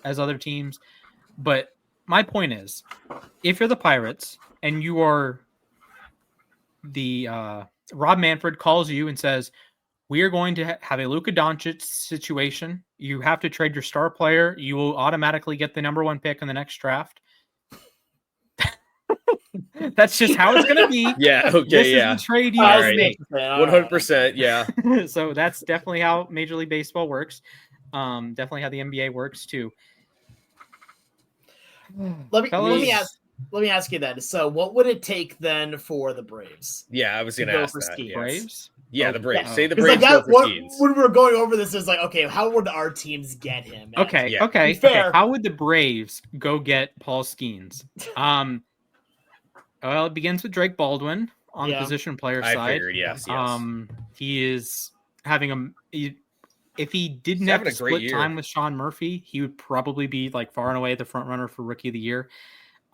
as other teams. But my point is, if you're the Pirates and you are the Rob Manfred calls you and says, we are going to have a Luka Doncic situation. You have to trade your star player. You will automatically get the number 1 pick in the next draft. That's just how it's going to be. Yeah. Okay. This Yeah. is the trade you All guys right. make. 100%. Yeah. So that's definitely how Major League Baseball works. Definitely how the NBA works too. Let me ask you then. So, what would it take then for the Braves? Yeah. I was going to ask that. Skenes? Yes. Braves? Yeah. The Braves. Yeah. Say the 'Cause, Braves like, go for Skenes. when we were going over this, is like, okay, how would our teams get him? And Okay. Yeah. Okay. Fair. Okay. How would the Braves go get Paul Skenes? Well, it begins with Drake Baldwin on the position player I side. figured, yes. He is having if he didn't He's have having to a great split year. time with Sean Murphy, he would probably be like far and away the front runner for Rookie of the Year.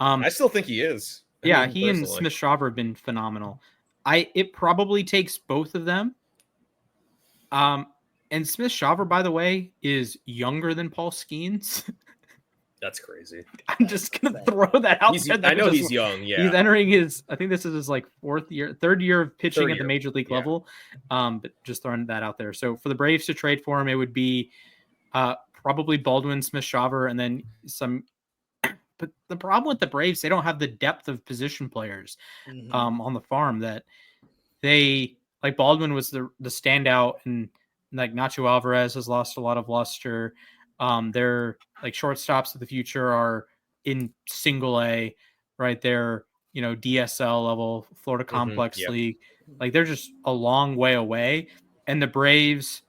I still think he is. Yeah, he and Smith Shawver have been phenomenal. It probably takes both of them. And Smith Shawver, by the way, is younger than Paul Skenes. That's crazy. I'm just gonna throw that out there. I know he's young. Yeah, he's entering I think this is his like third year of pitching at the major league level. But just throwing that out there. So for the Braves to trade for him, it would be probably Baldwin, Smith Shawver, and then some. But the problem with the Braves, they don't have the depth of position players on the farm that they like. Baldwin was the standout, and like Nacho Alvarez has lost a lot of luster. Their like shortstops of the future are in single A, right? They're, DSL level, Florida Complex League. Like they're just a long way away. And the Braves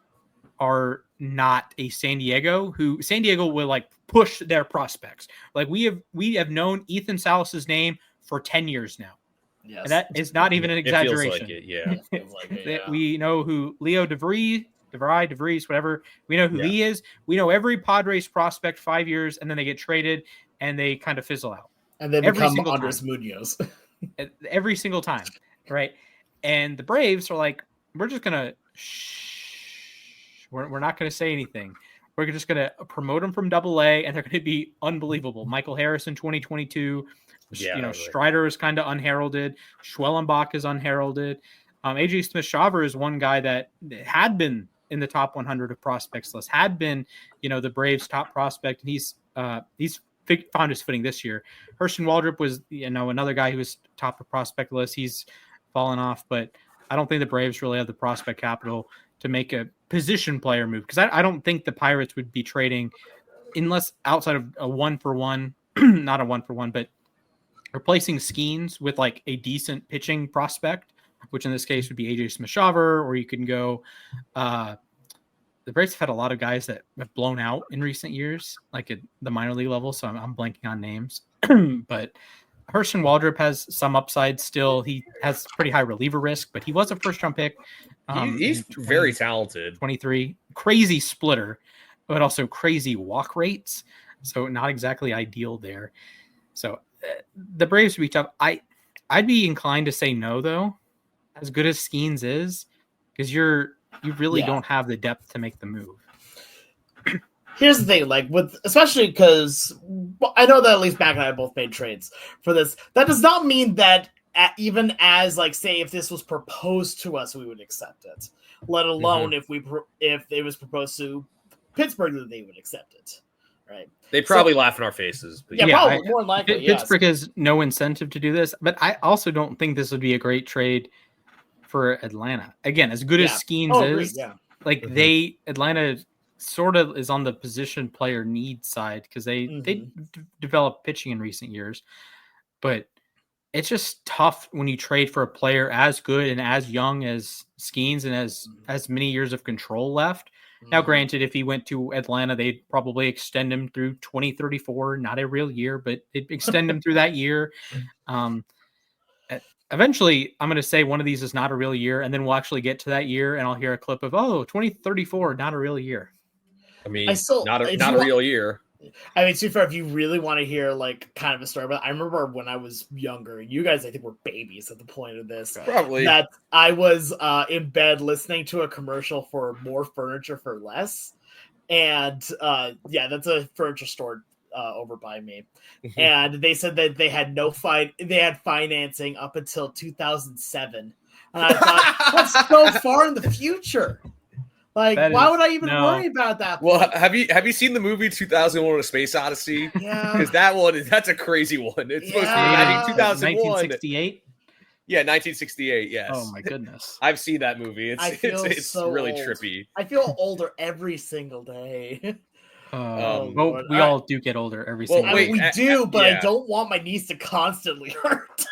are not a San Diego will like push their prospects. Like we have known Ethan Salas's name for 10 years now. Yes. And that is not even an exaggeration. It feels like it, We know who Leo DeVries, whatever. We know who he is. We know every Padres prospect 5 years, and then they get traded and they kind of fizzle out. And they become Andres Munoz. Every single time, right? And the Braves are like, we're just going to we're not going to say anything. We're just going to promote them from Double-A, and they're going to be unbelievable. Michael Harris in 2022. Strider is kind of unheralded. Schwellenbach is unheralded. AJ Smith-Shawver is one guy that had been in the top 100 of prospects list, had been, the Braves' top prospect, and he's found his footing this year. Hurston Waldrop was, another guy who was top of prospect list. He's fallen off, but I don't think the Braves really have the prospect capital to make a position player move, because I don't think the Pirates would be trading unless outside of a 1-for-1, not a 1-for-1, but replacing Skenes with like a decent pitching prospect, which in this case would be AJ Smith-Shawver, or you can go. The Braves have had a lot of guys that have blown out in recent years, like at the minor league level. So I'm blanking on names, but Hurston Waldrop has some upside still. He has pretty high reliever risk, but he was a first-round pick. He's very talented. 23, crazy splitter, but also crazy walk rates. So not exactly ideal there. So the Braves would be tough. I'd be inclined to say no, though, as good as Skenes is, because you really don't have the depth to make the move. Here's the thing, especially because I know that at least Mac and I both made trades for this. That does not mean that even as say if this was proposed to us, we would accept it. Let alone if it was proposed to Pittsburgh, that they would accept it. Right? They probably laugh in our faces. But probably more likely. Pittsburgh has no incentive to do this, but I also don't think this would be a great trade for Atlanta. Again, as good as Skenes is, Atlanta sort of is on the position player need side because they developed pitching in recent years, but it's just tough when you trade for a player as good and as young as Skenes and as many years of control left. Now, granted, if he went to Atlanta, they'd probably extend him through 2034, not a real year, but they'd extend him through that year. eventually I'm going to say one of these is not a real year, and then we'll actually get to that year, and I'll hear a clip of 2034, not a real year. I mean, not a real year. I mean, to be fair, if you really want to hear like kind of a story, but I remember when I was younger, you guys I think were babies at the point of this. Probably that I was in bed listening to a commercial for more furniture for less, and that's a furniture store over by me, and they said that they had they had financing up until 2007, and I thought that's so far in the future. Like, why would I even worry about that? Well, have you seen the movie 2001: A Space Odyssey? Yeah, because that's a crazy one. It's supposed to be 2001. 1968. Yeah, 1968. Yes. Oh my goodness, I've seen that movie. It's so really old. trippy. I feel older every single day. Well, we all do get older every single day. I mean, we do, but I don't want my knees to constantly hurt.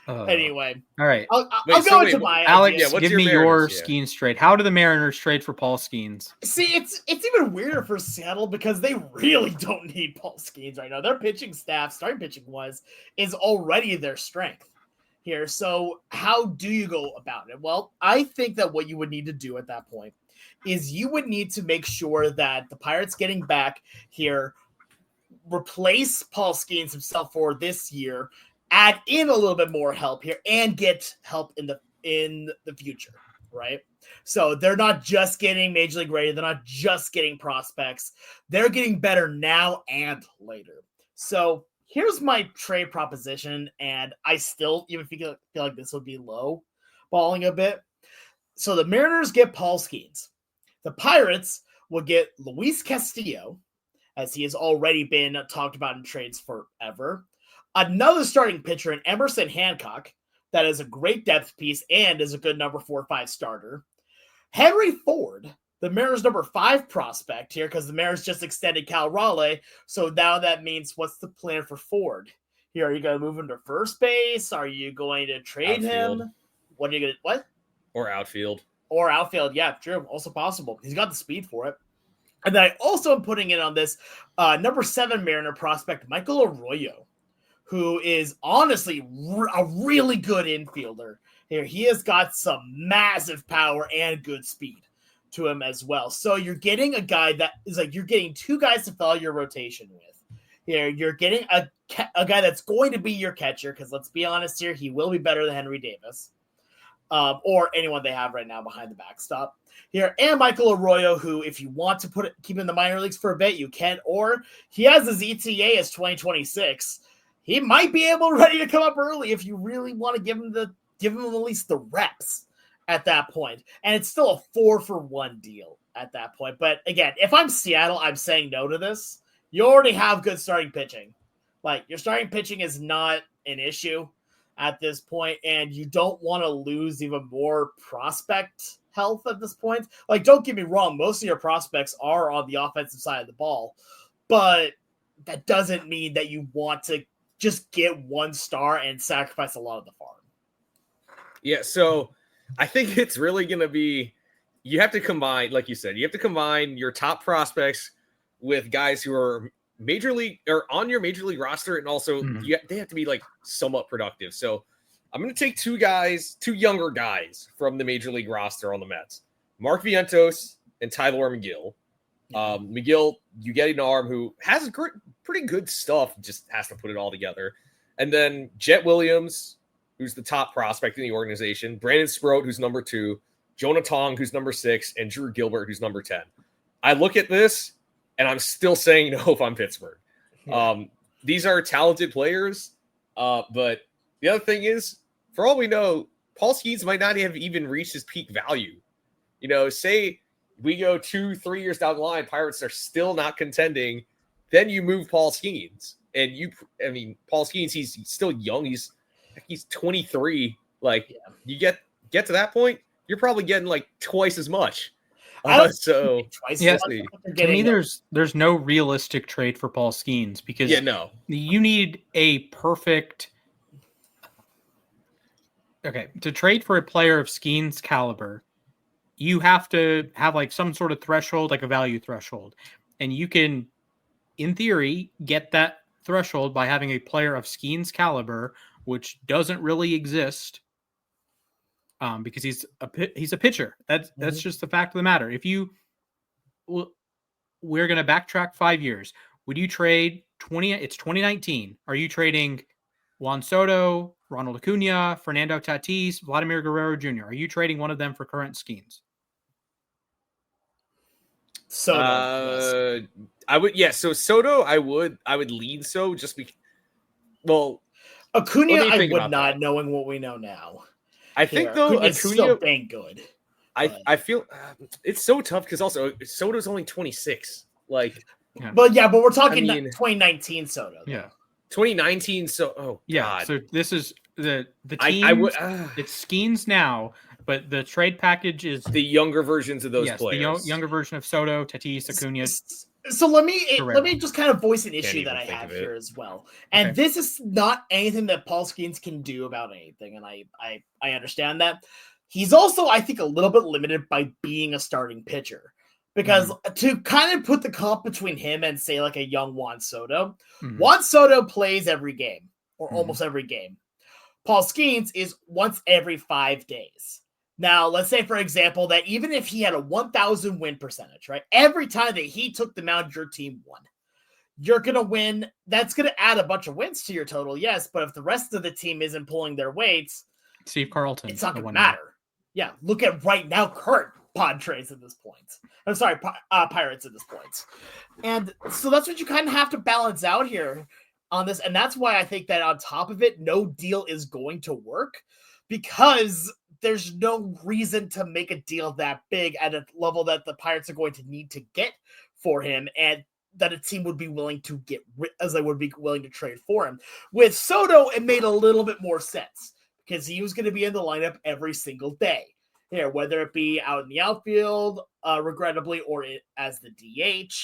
Anyway, all right. I'll go into my Alex. ideas. Give me your Skenes trade. How do the Mariners trade for Paul Skenes? See, it's even weirder for Seattle because they really don't need Paul Skenes right now. Their pitching staff, starting pitching wise, is already their strength here. So how do you go about it? Well, I think that what you would need to do at that point is you would need to make sure that the Pirates getting back here replace Paul Skenes himself for this year. Add in a little bit more help here and get help in the future, right? So they're not just getting major league ready. They're not just getting prospects. They're getting better now and later. So here's my trade proposition, and I still even feel like this would be low balling a bit. So the Mariners get Paul Skenes. The Pirates will get Luis Castillo, as he has already been talked about in trades forever. Another starting pitcher in Emerson Hancock that is a great depth piece and is a good number 4 or 5 starter. Henry Ford, the Mariners' number 5 prospect here, because the Mariners just extended Cal Raleigh. So now that means what's the plan for Ford? Here, are you going to move him to first base? Are you going to trade him? What are you going to what? Or outfield. Or outfield, yeah, true. Also possible. He's got the speed for it. And then I also am putting in on this number 7 Mariner prospect, Michael Arroyo, who is honestly a really good infielder here. He has got some massive power and good speed to him as well. So you're getting a guy that is like, you're getting 2 guys to fill your rotation with. Here, you're getting a guy that's going to be your catcher, because let's be honest here, he will be better than Henry Davis. Or anyone they have right now behind the backstop here. And Michael Arroyo, who, if you want to keep in the minor leagues for a bit, you can, or he has his ETA as 2026. He might be ready to come up early if you really want to give him at least the reps at that point. And it's still a 4-for-1 deal at that point. But again, if I'm Seattle, I'm saying no to this. You already have good starting pitching. Like, your starting pitching is not an issue at this point, and you don't want to lose even more prospect health at this point. Like, don't get me wrong, most of your prospects are on the offensive side of the ball, but that doesn't mean that you want to just get 1 star and sacrifice a lot of the farm. Yeah, so I think it's really going to be, you have to combine, like you said, you have to combine your top prospects with guys who are major league or on your major league roster, and also they have to be like somewhat productive. So I'm going to take 2 younger guys from the major league roster on the Mets, Mark Vientos and Tyler McGill. McGill, you get an arm who has pretty good stuff, just has to put it all together. And then Jet Williams, who's the top prospect in the organization, Brandon Sproat, who's number 2, Jonah Tong, who's number 6, and Drew Gilbert, who's number 10. I look at this, and I'm still saying no if I'm Pittsburgh. Yeah. These are talented players, but the other thing is, for all we know, Paul Skenes might not have even reached his peak value. You know, say we go 2-3 years down the line, Pirates are still not contending, then you move Paul Skenes. And Paul Skenes, he's still young. He's 23. Like, you get to that point, you're probably getting like twice as much. To me, there's no realistic trade for Paul Skenes, because you need a perfect. Okay, to trade for a player of Skenes' caliber, you have to have like some sort of threshold, like a value threshold, and you can, in theory, get that threshold by having a player of Skenes' caliber which doesn't really exist because he's a pitcher. That's just the fact of the matter. If you, we're going to backtrack 5 years. Would you trade it's 2019. Are you trading Juan Soto, Ronald Acuna, Fernando Tatis, Vladimir Guerrero Jr.? Are you trading one of them for current Skenes? Soto. I would. Yeah. So Soto, I would lean so just because. Well, Acuna, I would not, knowing what we know now. I think though Acuna's still dang good. I feel it's so tough because also Soto's only 26. Like, but we're talking 2019 Soto. Though. Yeah, 2019. So, God. So this is the team. It's Skenes now, but the trade package is the younger versions of those players. The younger version of Soto, Tatis, Acuna. So let me just kind of voice an issue that I have here as well. And this is not anything that Paul Skenes can do about anything, and I understand that. He's also, I think, a little bit limited by being a starting pitcher. Because to kind of put the comp between him and, say, like a young Juan Soto, Juan Soto plays every game, or almost every game. Paul Skenes is once every 5 days. Now, let's say, for example, that even if he had a 1,000 win percentage, right? Every time that he took the mound, your team won. You're going to win. That's going to add a bunch of wins to your total, yes. But if the rest of the team isn't pulling their weights, Steve Carlton, it's not going to matter. Yeah, look at right now, current Padres at this point. I'm sorry, Pirates at this point. And so that's what you kind of have to balance out here on this. And that's why I think that on top of it, no deal is going to work, because there's no reason to make a deal that big at a level that the Pirates are going to need to get for him, and that a team would be willing to get as they would be willing to trade for him. With Soto, it made a little bit more sense because he was going to be in the lineup every single day. Here, whether it be out in the outfield, regrettably, or as the DH.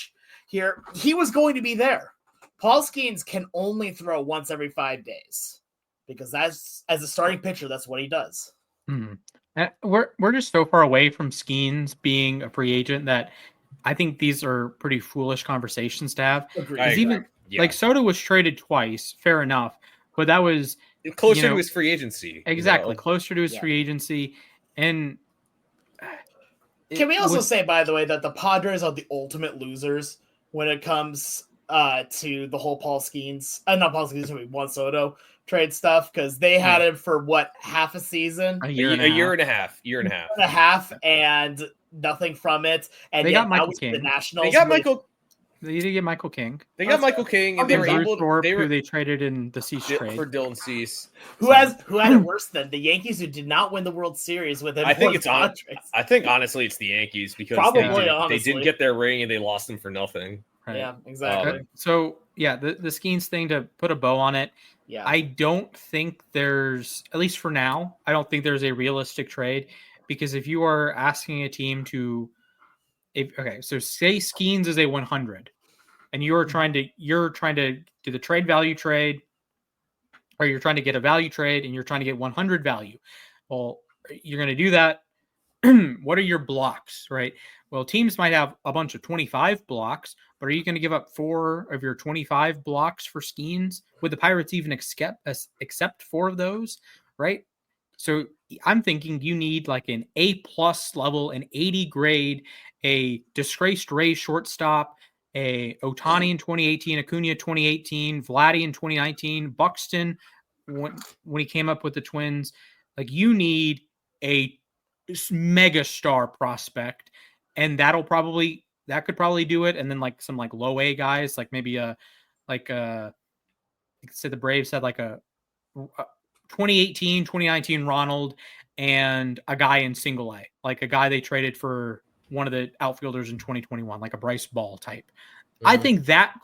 Here, he was going to be there. Paul Skenes can only throw once every 5 days because that's, as a starting pitcher, that's what he does. We're just so far away from Skenes being a free agent that I think these are pretty foolish conversations to have. Even like Soto was traded twice, fair enough, but that was closer to his free agency. Exactly, closer to his free agency. And can we also say, by the way, that the Padres are the ultimate losers when it comes to the whole Paul Skenes, not Paul Skenes, Juan Soto trade stuff, because they had him for half a season, a year and a half, and nothing from it. And they got Michael King. The Nationals. They did get Michael King. They got Michael King, and they were able to. Who they traded in the Cease trade for Dylan Cease, who had it worse than the Yankees, who did not win the World Series with him. I think honestly it's the Yankees because they didn't get their ring and they lost them for nothing. Right. Yeah, exactly. So the Skenes thing, to put a bow on it. Yeah, I don't think there's, at least for now, I don't think there's a realistic trade, because if you are asking a team to. So say Skenes is a 100, and you're trying to do the trade value trade, or you're trying to get a value trade, and you're trying to get 100 value. Well, you're going to do that. What are your blocks, right? Well, teams might have a bunch of 25 blocks, but are you going to give up 4 of your 25 blocks for Skenes? Would the Pirates even accept 4 of those, right? So I'm thinking you need like an A+ level, an 80 grade, a disgraced Rays shortstop, a Ohtani in 2018, Acuna 2018, Vladdy in 2019, Buxton when he came up with the Twins. Like, you need a mega star prospect, and that could probably do it. And then like some like low A guys, like maybe say the Braves had like a 2018, 2019 Ronald and a guy in single A, like a guy they traded for one of the outfielders in 2021, like a Bryce Ball type. I think that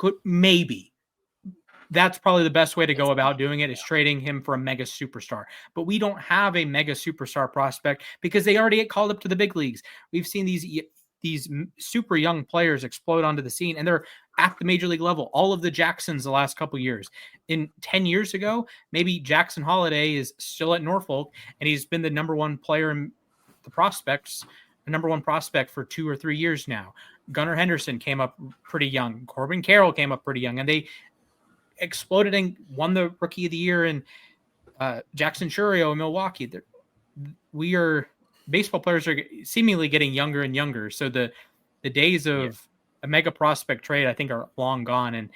that's probably the best way to go about doing it, is trading him for a mega superstar. But we don't have a mega superstar prospect because they already get called up to the big leagues. We've seen these super young players explode onto the scene, and they're at the major league level. All of the Jacksons the last couple years. In 10 years ago, maybe Jackson Holiday is still at Norfolk, and he's been the number one player in the prospects, the number one prospect for 2 or 3 years now. Gunnar Henderson came up pretty young. Corbin Carroll came up pretty young, and they exploded and won the Rookie of the Year. And Jackson Chourio in Milwaukee. Baseball players are seemingly getting younger and younger. So the days of a mega prospect trade, I think, are long gone. And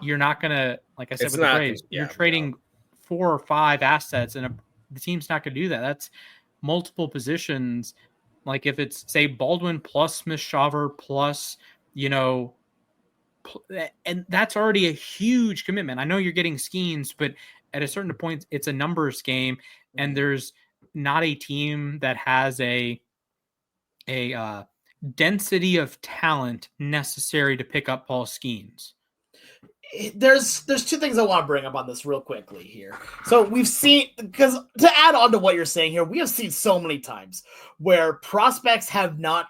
you're not going to, like I said, with the Braves, you're trading 4 or 5 assets, and the team's not going to do that. That's multiple positions. Like if it's, say, Baldwin plus Smith Shawver plus, and that's already a huge commitment. I know you're getting Skenes, but at a certain point, it's a numbers game, and there's not a team that has a density of talent necessary to pick up Paul Skenes. There's 2 things I want to bring up on this real quickly here. So we've seen, because to add on to what you're saying here, we have seen so many times where prospects have not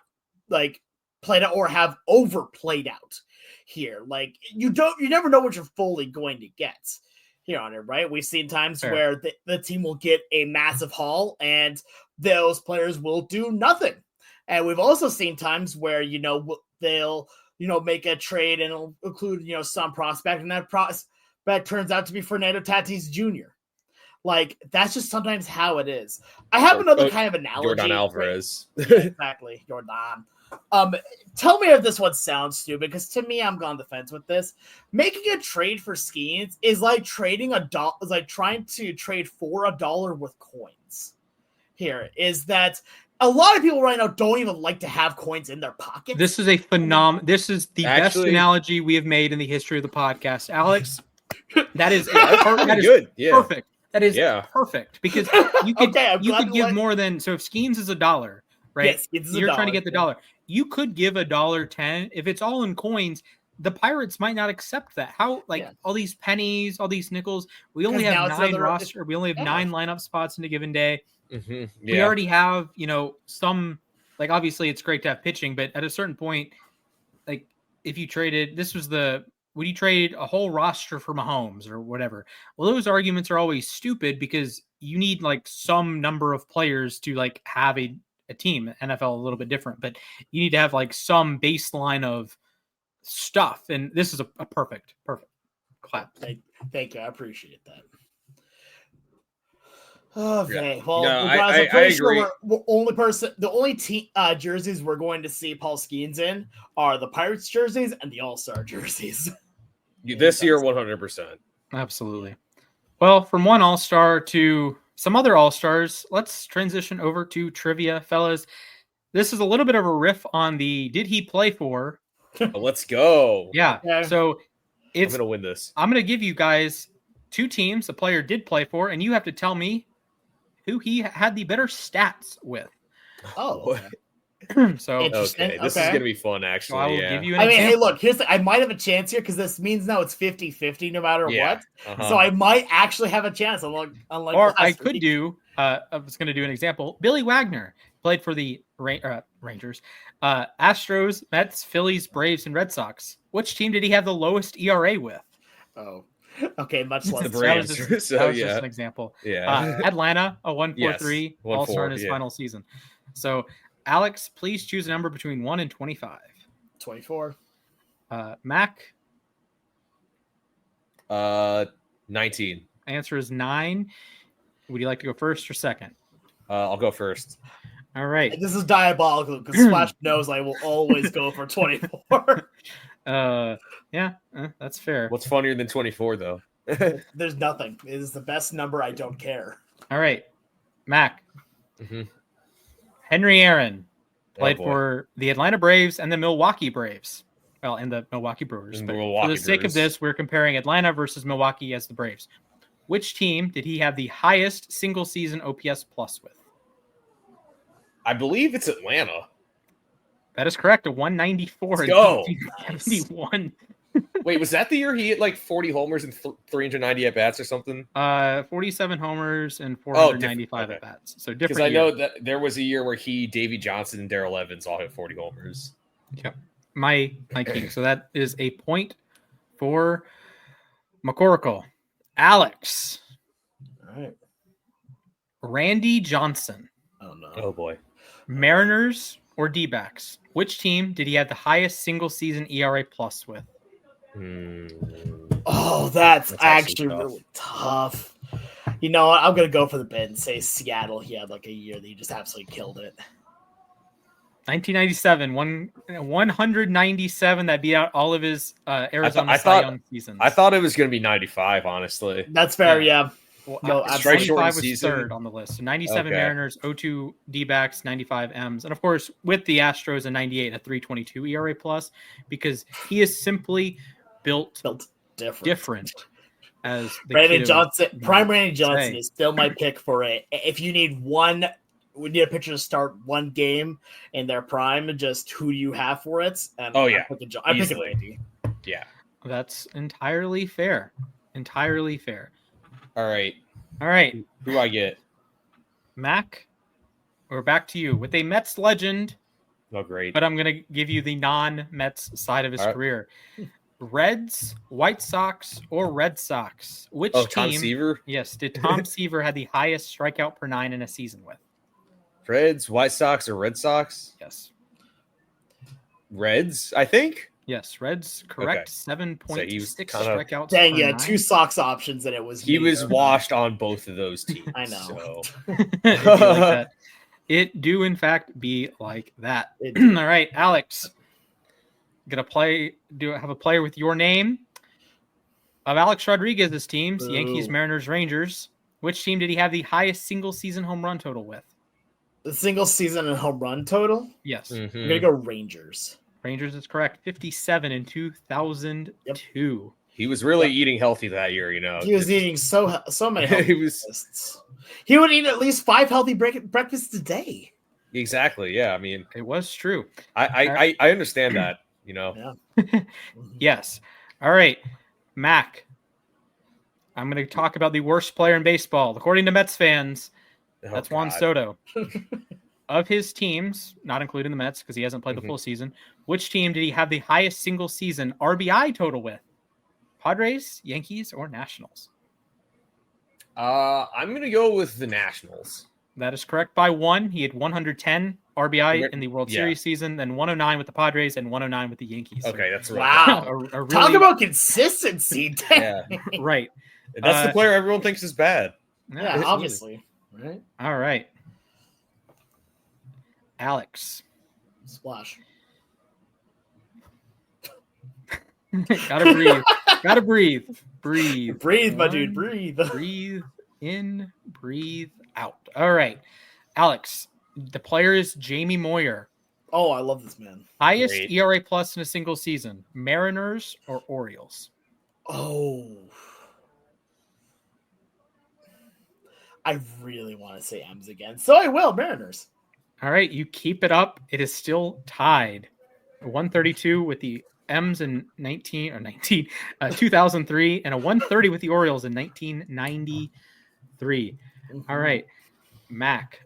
played out or have overplayed out here. Like you never know what you're fully going to get here on it, right? We've seen times where the team will get a massive haul and those players will do nothing. And we've also seen times where, they'll, make a trade and it'll include, some prospect, and that prospect turns out to be Fernando Tatis Jr. Like, that's just sometimes how it is. I have another kind of analogy. Jordan Alvarez. Exactly, Jordan. Tell me if this one sounds stupid, because to me, I'm on the fence with this. Making a trade for Skenes is like trading is like trying to trade for $1 with coins. Here is that a lot of people right now don't even like to have coins in their pockets. This is a This is the best analogy we have made in the history of the podcast, Alex. That is good. Yeah. Perfect. That is perfect, because you could give more than, so if Skenes is $1, right? Yes, you're trying to get the $1. You could give $1.10 if it's all in coins. The Pirates might not accept that. All these pennies, all these nickels. We only have 9 roster. We only have 9 lineup spots in a given day. Mm-hmm. We already have, some, obviously it's great to have pitching, but at a certain point, if you traded, would you trade a whole roster for Mahomes or whatever? Well, those arguments are always stupid because you need some number of players to have a team. NFL a little bit different, but you need to have some baseline of stuff. And this is a perfect clap. Thank you. I appreciate that. Okay, well, I agree. Sure the only team jerseys we're going to see Paul Skenes in are the Pirates jerseys and the All-Star jerseys. This year, 100%. Absolutely. Well, from one All-Star to some other All-Stars, let's transition over to trivia, fellas. This is a little bit of a riff on the did he play for? Let's go. Yeah. So I'm going to win this. I'm going to give you guys 2 teams a player did play for, and you have to tell me who he had the better stats with. Oh, so interesting. This is going to be fun, actually. So I will give you an example. Hey, look, I might have a chance here because this means now it's 50-50 no matter what. Uh-huh. So I might actually have a chance. I was going to do an example. Billy Wagner played for the Rangers, Astros, Mets, Phillies, Braves, and Red Sox. Which team did he have the lowest ERA with? Oh. Okay, much less. The Braves. That was just an example. Yeah. Atlanta, a 1.43 Yes, All-Star in his final season. So, Alex, please choose a number between 1 and 25. 24. Mac? 19. Answer is 9. Would you like to go first or second? I'll go first. All right. This is diabolical because Splash knows I will always go for 24. That's fair. What's funnier than 24, though? There's nothing. It is the best number. I don't care. All right. Mac. Mm-hmm. Henry Aaron played for the Atlanta Braves and the Milwaukee Braves. Well, and the Milwaukee Brewers. But for the sake of this, we're comparing Atlanta versus Milwaukee as the Braves. Which team did he have the highest single season OPS plus with? I believe it's Atlanta. That is correct. A 194 Let's go. 71. Wait, was that the year he hit 40 homers and 390 at bats or something? 47 homers and 495 at bats. So different. Because I know that there was a year where Davey Johnson and Darrell Evans all hit 40 homers. Yep. My king. So that is a point for McCorkle. Alex. All right. Randy Johnson. Oh no. Oh boy. Mariners or D-backs? Which team did he have the highest single season ERA plus with? Oh, that's actually really tough. You know what? I'm gonna go for the bid and say Seattle. He had like a year that he just absolutely killed it. 1997, 197 that beat out all of his Arizona Cy Young seasons. I thought it was going to be 95, honestly. That's fair, yeah. Well, No, strike short 95 was season. third on the list. So 97 Okay. Mariners, 02 D-backs, 95 M's, and of course with the Astros in 98 a 3.22 ERA plus, because he is simply built different. As the Brandon kiddos Johnson, prime Brandon Johnson say. is still my pick for it. If you need we need a pitcher to start one game in their prime. Just who do you have for it? And Oh, yeah. I'm picking Easily. Randy. Yeah. That's entirely fair. Entirely fair. All right. Who do I get? Mac, we're back to you with a Mets legend. Oh, great. But I'm going to give you the non-Mets side of his All right. career. Reds, White Sox, or Red Sox? Which team? Tom Seaver? Yes, did Tom Seaver had the highest strikeout per 9 in a season with? Reds, White Sox, or Red Sox? Yes. Reds, I think. Yes, Reds, correct. Okay. 7.6 kind of- strikeouts. Dang, per yeah, 9. 2 Sox options, and it was He me. was washed on both of those teams. I know. So. It'd be like that. It do in fact be like that. All right, Alex. Have a player with your name of Alex Rodriguez's teams, Boo. Yankees, Mariners, Rangers. Which team did he have the highest single season home run total with? The single season and home run total? Yes. I'm going to go Rangers. Rangers is correct. 57 in 2002. He was really eating healthy that year, you know. He was eating so many healthy He was- breakfasts. He would eat at least 5 healthy breakfasts a day. Exactly. Yeah. I mean, It was true. I understand that, you know. Yeah. Yes. All right, Mac. I'm going to talk about the worst player in baseball. According to Mets fans, Oh, that's Juan God. Soto. Of his teams, not including the Mets because he hasn't played the full season, which team did he have the highest single season RBI total with? Padres, Yankees, or Nationals? I'm going to go with the Nationals. That is correct by 1. He had 110 RBI in the World Yeah. Series season, then 109 with the Padres and 109 with the Yankees. So, Okay, that's right. Wow. a really, Talk about consistency. Yeah. right. That's the player everyone thinks is bad. Yeah, absolutely. obviously. Right? All right. Alex. Splash. Gotta breathe. Gotta breathe. Breathe. Breathe, my One, dude. Breathe. Breathe in, breathe out. All right. Alex, the player is Jamie Moyer. Oh, I love this man. Highest Great. ERA plus in a single season. Mariners or Orioles? Oh. I really want to say M's again. So I will. Mariners. All right. You keep it up. It is still tied. 132 with the M's in 2003 and a 130 with the Orioles in 1993. All right. Mac.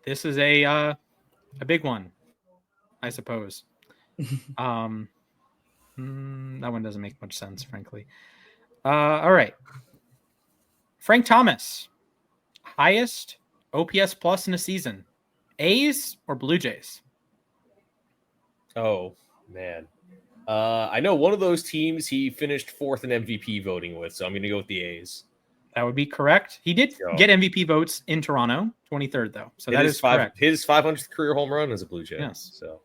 This is a big one, I suppose. That one doesn't make much sense, frankly. All right. Frank Thomas, highest OPS plus in a season. A's or Blue Jays? Oh, man. I know one of those teams he finished 4th in MVP voting with, so I'm going to go with the A's. That would be correct. He did get MVP votes in Toronto, 23rd, though. So that is correct. His 500th career home run as a Blue Jay. Yes. So.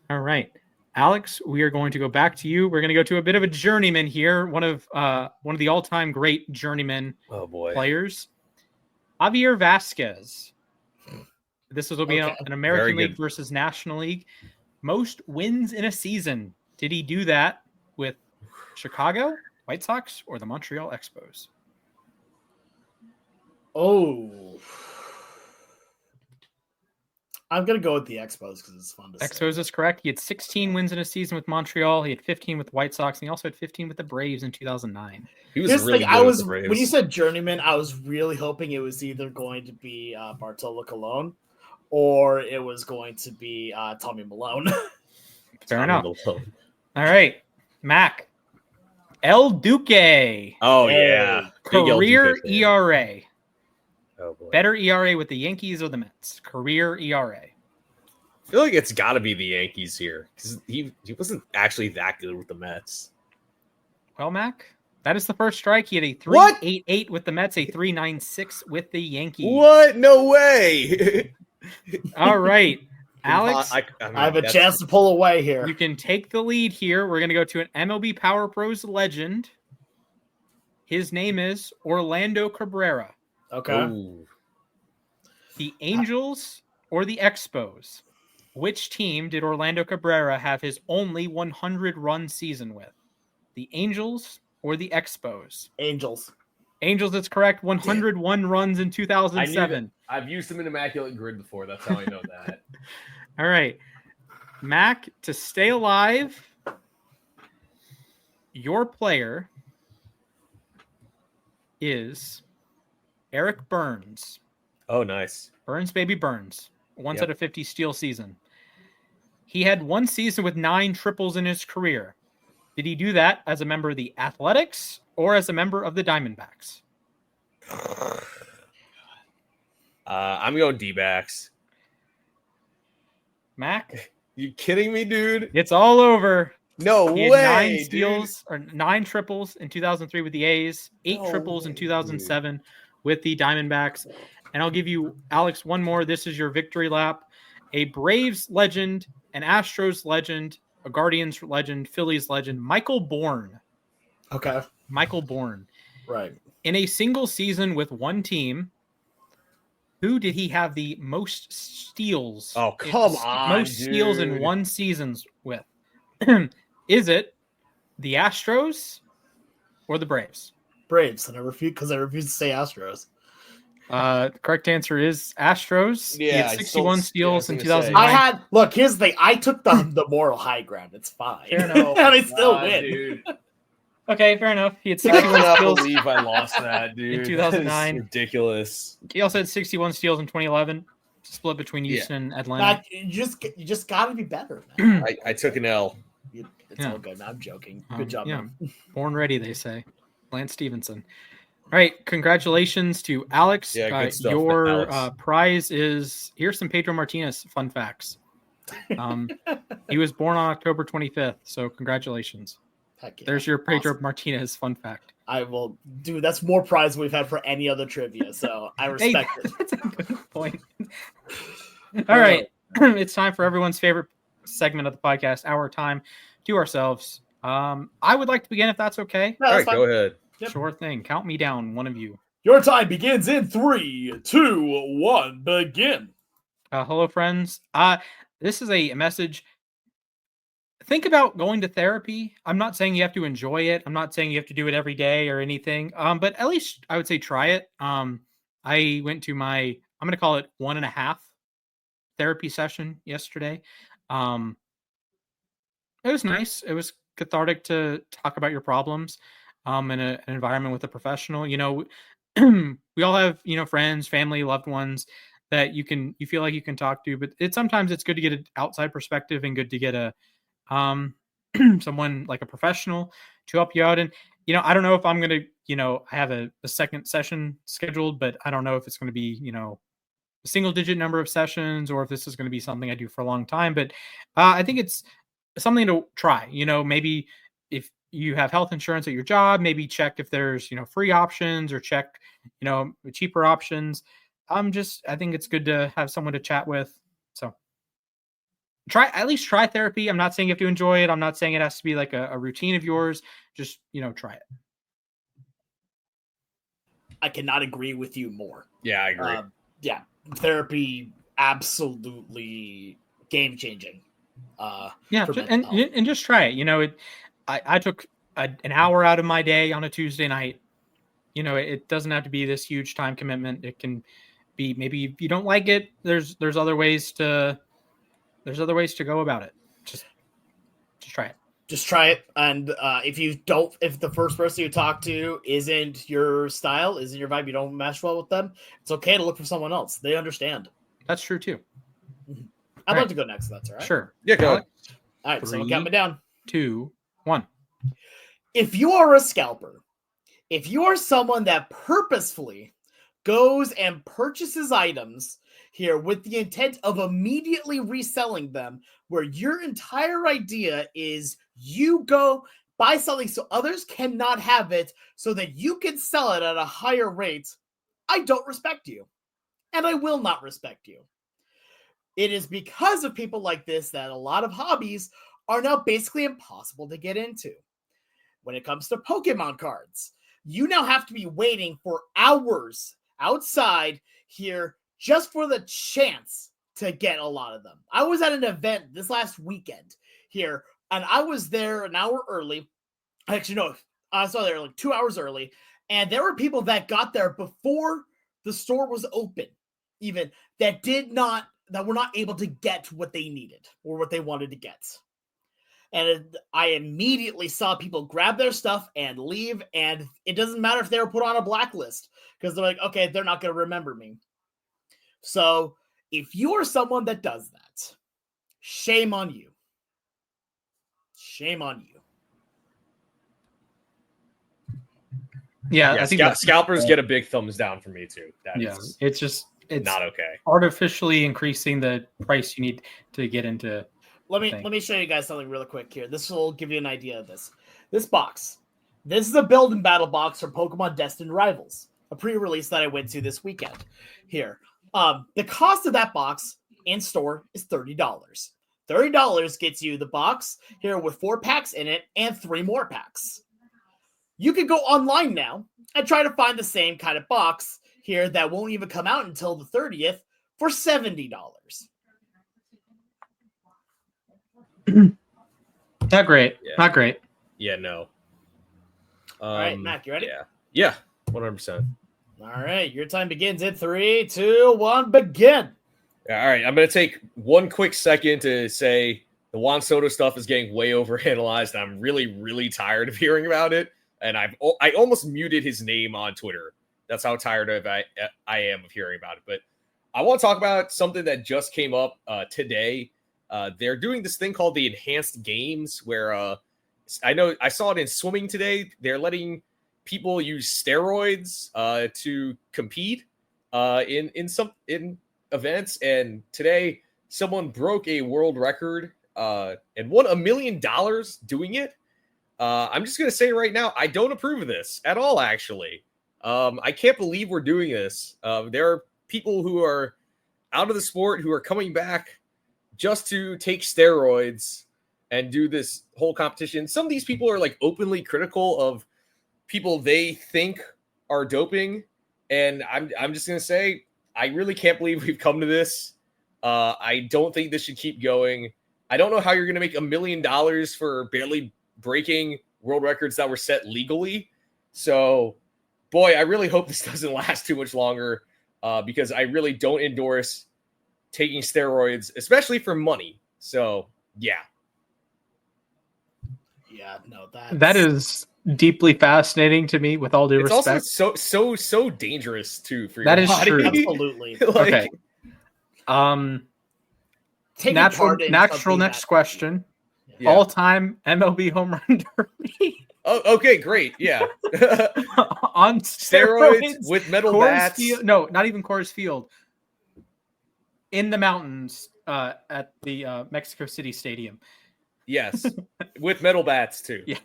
All right. Alex, we are going to go back to you. We're going to go to a bit of a journeyman here, one of the all-time great journeyman players, Javier Vasquez. This will be an American League versus National League. Most wins in a season. Did he do that with Chicago, White Sox, or the Montreal Expos? Oh. I'm going to go with the Expos because it's fun to say. Expos is correct. He had 16 wins in a season with Montreal. He had 15 with the White Sox, and he also had 15 with the Braves in 2009. He was really good with the Braves. When you said journeyman, I was really hoping it was either going to be Bartolo Colon or it was going to be Tommy Malone. Fair enough. All right. Mac. El Duque. Oh, yeah. Career ERA. Oh, boy. Better ERA with the Yankees or the Mets? Career ERA. I feel like it's got to be the Yankees here because he wasn't actually that good with the Mets. Well, Mac, That is the first strike. He had a What? 3.88 with the Mets, a 3.96 with the Yankees. What? No way. All right, Alex, I have a chance to pull away here. you can take the lead here. We're going to go to an MLB Power Pros legend. His name is Orlando Cabrera. Okay. Ooh. The Angels or the Expos? Which team did Orlando Cabrera have his only 100-run season with? The Angels or the Expos? Angels. Angels, that's correct. 101 runs in 2007. I've used them in Immaculate Grid before. That's how I know that. All right. Mac, to stay alive, your player is Eric Burns. Oh, nice. Burns, baby Burns. Once Yep. out of 50 steal season. He had one season with 9 triples in his career. Did he do that as a member of the Athletics or as a member of the Diamondbacks? I'm going D-backs. Mac, You kidding me, dude? it's all over. No He had way. 9 steals or 9 triples in 2003 with the A's, 8 No triples in way, 2007 with the Diamondbacks. And I'll give you, Alex, one more. This is your victory lap. A Braves legend, an Astros legend, a Guardians legend, Phillies legend, Michael Bourne. Okay. Michael Bourne. Right. In a single season with one team, who did he have the most steals? Oh, come on, Most steals in dude. one season with? Is it the Astros or the Braves? Braves. And I refuse to say Astros. The correct answer is Astros. He Yeah, had I 61 still- steals yeah, I in was gonna say. 2009. Look, here's the thing. I took the moral high ground. It's fine. Fair enough. And I still win. Dude. Okay, fair enough. He had I 61 cannot steals. believe I lost that, dude. 2009. That is ridiculous. He also had 61 steals in 2011, split between Houston and Atlanta. Matt, you just got to be better, man. I took an L. It's Yeah. all good. I'm joking. Good job, yeah. man. Born ready, they say. Lance Stevenson. All right, congratulations to Alex. Yeah, good stuff, Your Alex. prize is, here's some Pedro Martinez fun facts. He was born on October 25th, so congratulations. Heck yeah. There's your Pedro Awesome. Martinez fun fact. I will, dude. That's more prize we've had for any other trivia, so I respect it. That's a good point. All right, it's time for everyone's favorite segment of the podcast, our time to ourselves. I would like to begin if that's okay. No, All that's right, fine. go ahead. Yep. Sure thing. Count me down, one of you. Your time begins in 3, 2, 1. Begin. Hello, friends. This is a message. Think about going to therapy. I'm not saying you have to enjoy it. I'm not saying you have to do it every day or anything. But at least I would say try it. I went to I'm going to call it 1.5 therapy session yesterday. It was nice. It was cathartic to talk about your problems in an environment with a professional. You know, we all have, friends, family, loved ones that you feel like you can talk to, but sometimes it's good to get an outside perspective and good to get a someone like a professional to help you out. And, I don't know if I'm going to, I have a second session scheduled, but I don't know if it's going to be, a single digit number of sessions or if this is going to be something I do for a long time. But I think it's something to try. Maybe if you have health insurance at your job, maybe check if there's, free options or check, cheaper options. I think it's good to have someone to chat with. So at least try therapy. I'm not saying you have to enjoy it. I'm not saying it has to be like a routine of yours. Just, try it. I cannot agree with you more. Yeah, I agree. Yeah, therapy absolutely game changing. And just try it. I took an hour out of my day on a Tuesday night. It doesn't have to be this huge time commitment. It can be, maybe if you don't like it, there's other ways to go about it. Just try it. Just try it. And if the first person you talk to isn't your style, isn't your vibe, you don't mesh well with them, it's okay to look for someone else. They understand. That's true too. I'd Right. like to go next. If that's all right. Sure. Yeah, go ahead. All right. So 3, count me down. 2, 1. If you are a scalper, if you are someone that purposefully goes and purchases items here with the intent of immediately reselling them, where your entire idea is you go buy something so others cannot have it so that you can sell it at a higher rate, I don't respect you. And I will not respect you. It is because of people like this that a lot of hobbies are now basically impossible to get into. When it comes to Pokemon cards, you now have to be waiting for hours outside here just for the chance to get a lot of them. I was at an event this last weekend here, and I was there an hour early. Actually, no, I saw there like 2 hours early, and there were people that got there before the store was open, even that were not able to get what they needed or what they wanted to get. And I immediately saw people grab their stuff and leave, and it doesn't matter if they were put on a blacklist because they're like, okay, they're not going to remember me. So if you are someone that does that, shame on you. Shame on you. Yeah, I think scalpers get a big thumbs down from me too. It's not okay. Artificially increasing the price you need to get into. Let me show you guys something really quick here. This will give you an idea of this. This box. This is a build and battle box from Pokemon Destined Rivals, a pre-release that I went to this weekend. Here, the cost of that box in store is $30. $30 gets you the box here with 4 packs in it and 3 more packs. You can go online now and try to find the same kind of box here that won't even come out until the 30th for $70. Not great. Yeah. Not great. Yeah, no. All right, Mac, you ready? Yeah, 100%. All right, your time begins in 3, 2, 1, begin. All right, I'm going to take one quick second to say the Juan Soto stuff is getting way overanalyzed, and I'm really, really tired of hearing about it. And I almost muted his name on Twitter. That's how tired of I am of hearing about it. But I want to talk about something that just came up today. They're doing this thing called the enhanced games where I saw it in swimming today. They're letting people use steroids to compete in events. And today someone broke a world record and won $1 million doing it. I'm just going to say right now, I don't approve of this at all, actually. I can't believe we're doing this. There are people who are out of the sport who are coming back just to take steroids and do this whole competition. Some of these people are like openly critical of people they think are doping. And I'm just going to say, I really can't believe we've come to this. I don't think this should keep going. I don't know how you're going to make $1 million for barely breaking world records that were set legally. So, boy, I really hope this doesn't last too much longer because I really don't endorse taking steroids, especially for money. So, yeah. Yeah, no, that is deeply fascinating to me. With all due respect, it's also so dangerous too for that your body. True. Absolutely. Okay. Natural next question. Yeah. All-time MLB home run derby. Oh, okay, great. Yeah. On steroids with metal Coors bats. Field, no, not even Coors Field. In the mountains at the Mexico City Stadium. Yes. With metal bats too. Yeah.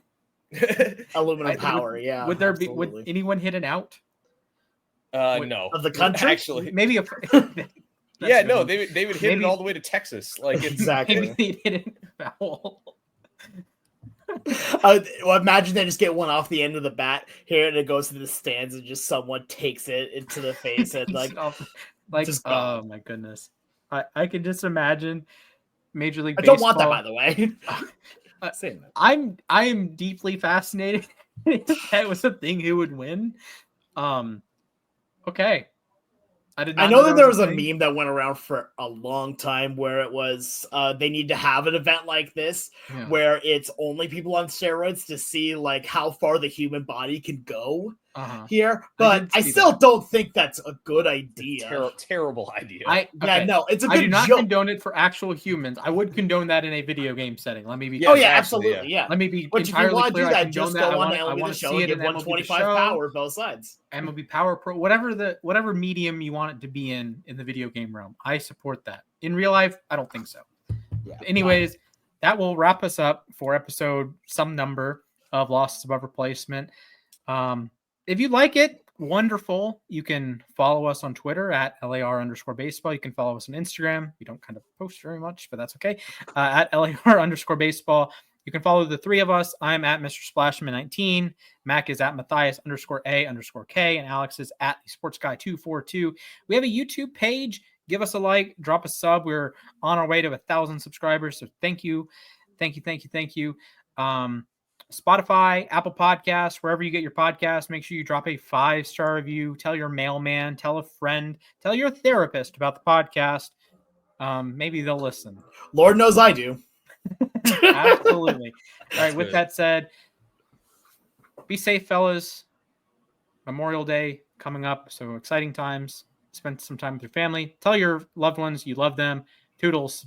Aluminum power, yeah. Would there absolutely. Would anyone hit an out? No. Of the country? Actually. Maybe a yeah, no, they would hit it all the way to Texas. Like it's, exactly. Maybe they'd hit it foul. Well, imagine they just get one off the end of the bat here, and it goes to the stands, and just someone takes it into the face, and like just oh my goodness, I can just imagine Major League. I don't want that, by the way. I am deeply fascinated. If that was a thing, who would win? Okay. I know that there was a meme that went around for a long time where it was they need to have an event like this where it's only people on steroids to see like how far the human body can go here. But I still don't think that's a good idea. Terrible idea. It's a good I do not joke. condone it for actual humans. I would condone that in a video game setting. Let me be. Absolutely, yeah. Let me be but entirely if you want clear. to do that, just go on MLB The Show and give 125 power both sides. MLB Power Pro, whatever medium you want it to be in the video game realm, I support that. In real life, I don't think so. Yeah, anyways, that will wrap us up for episode some number of losses above replacement. If you like it, wonderful. You can follow us on Twitter at LAR_baseball. You can follow us on Instagram. We don't kind of post very much, but that's okay. At LAR_baseball. You can follow the three of us. I'm at Mr. Splashman19. Mac is at Mathias_A_K, and Alex is at the Sports Guy 242. We have a YouTube page. Give us a like, drop a sub. We're on our way to 1,000 subscribers. So thank you. Spotify, Apple Podcasts, wherever you get your podcasts, make sure you drop a 5-star review. Tell your mailman, tell a friend, tell your therapist about the podcast. Maybe they'll listen. Lord knows I do. Absolutely. All right. That's With good. that said, be safe, fellas. Memorial Day coming up. So exciting times. Spend some time with your family. Tell your loved ones you love them. Toodles.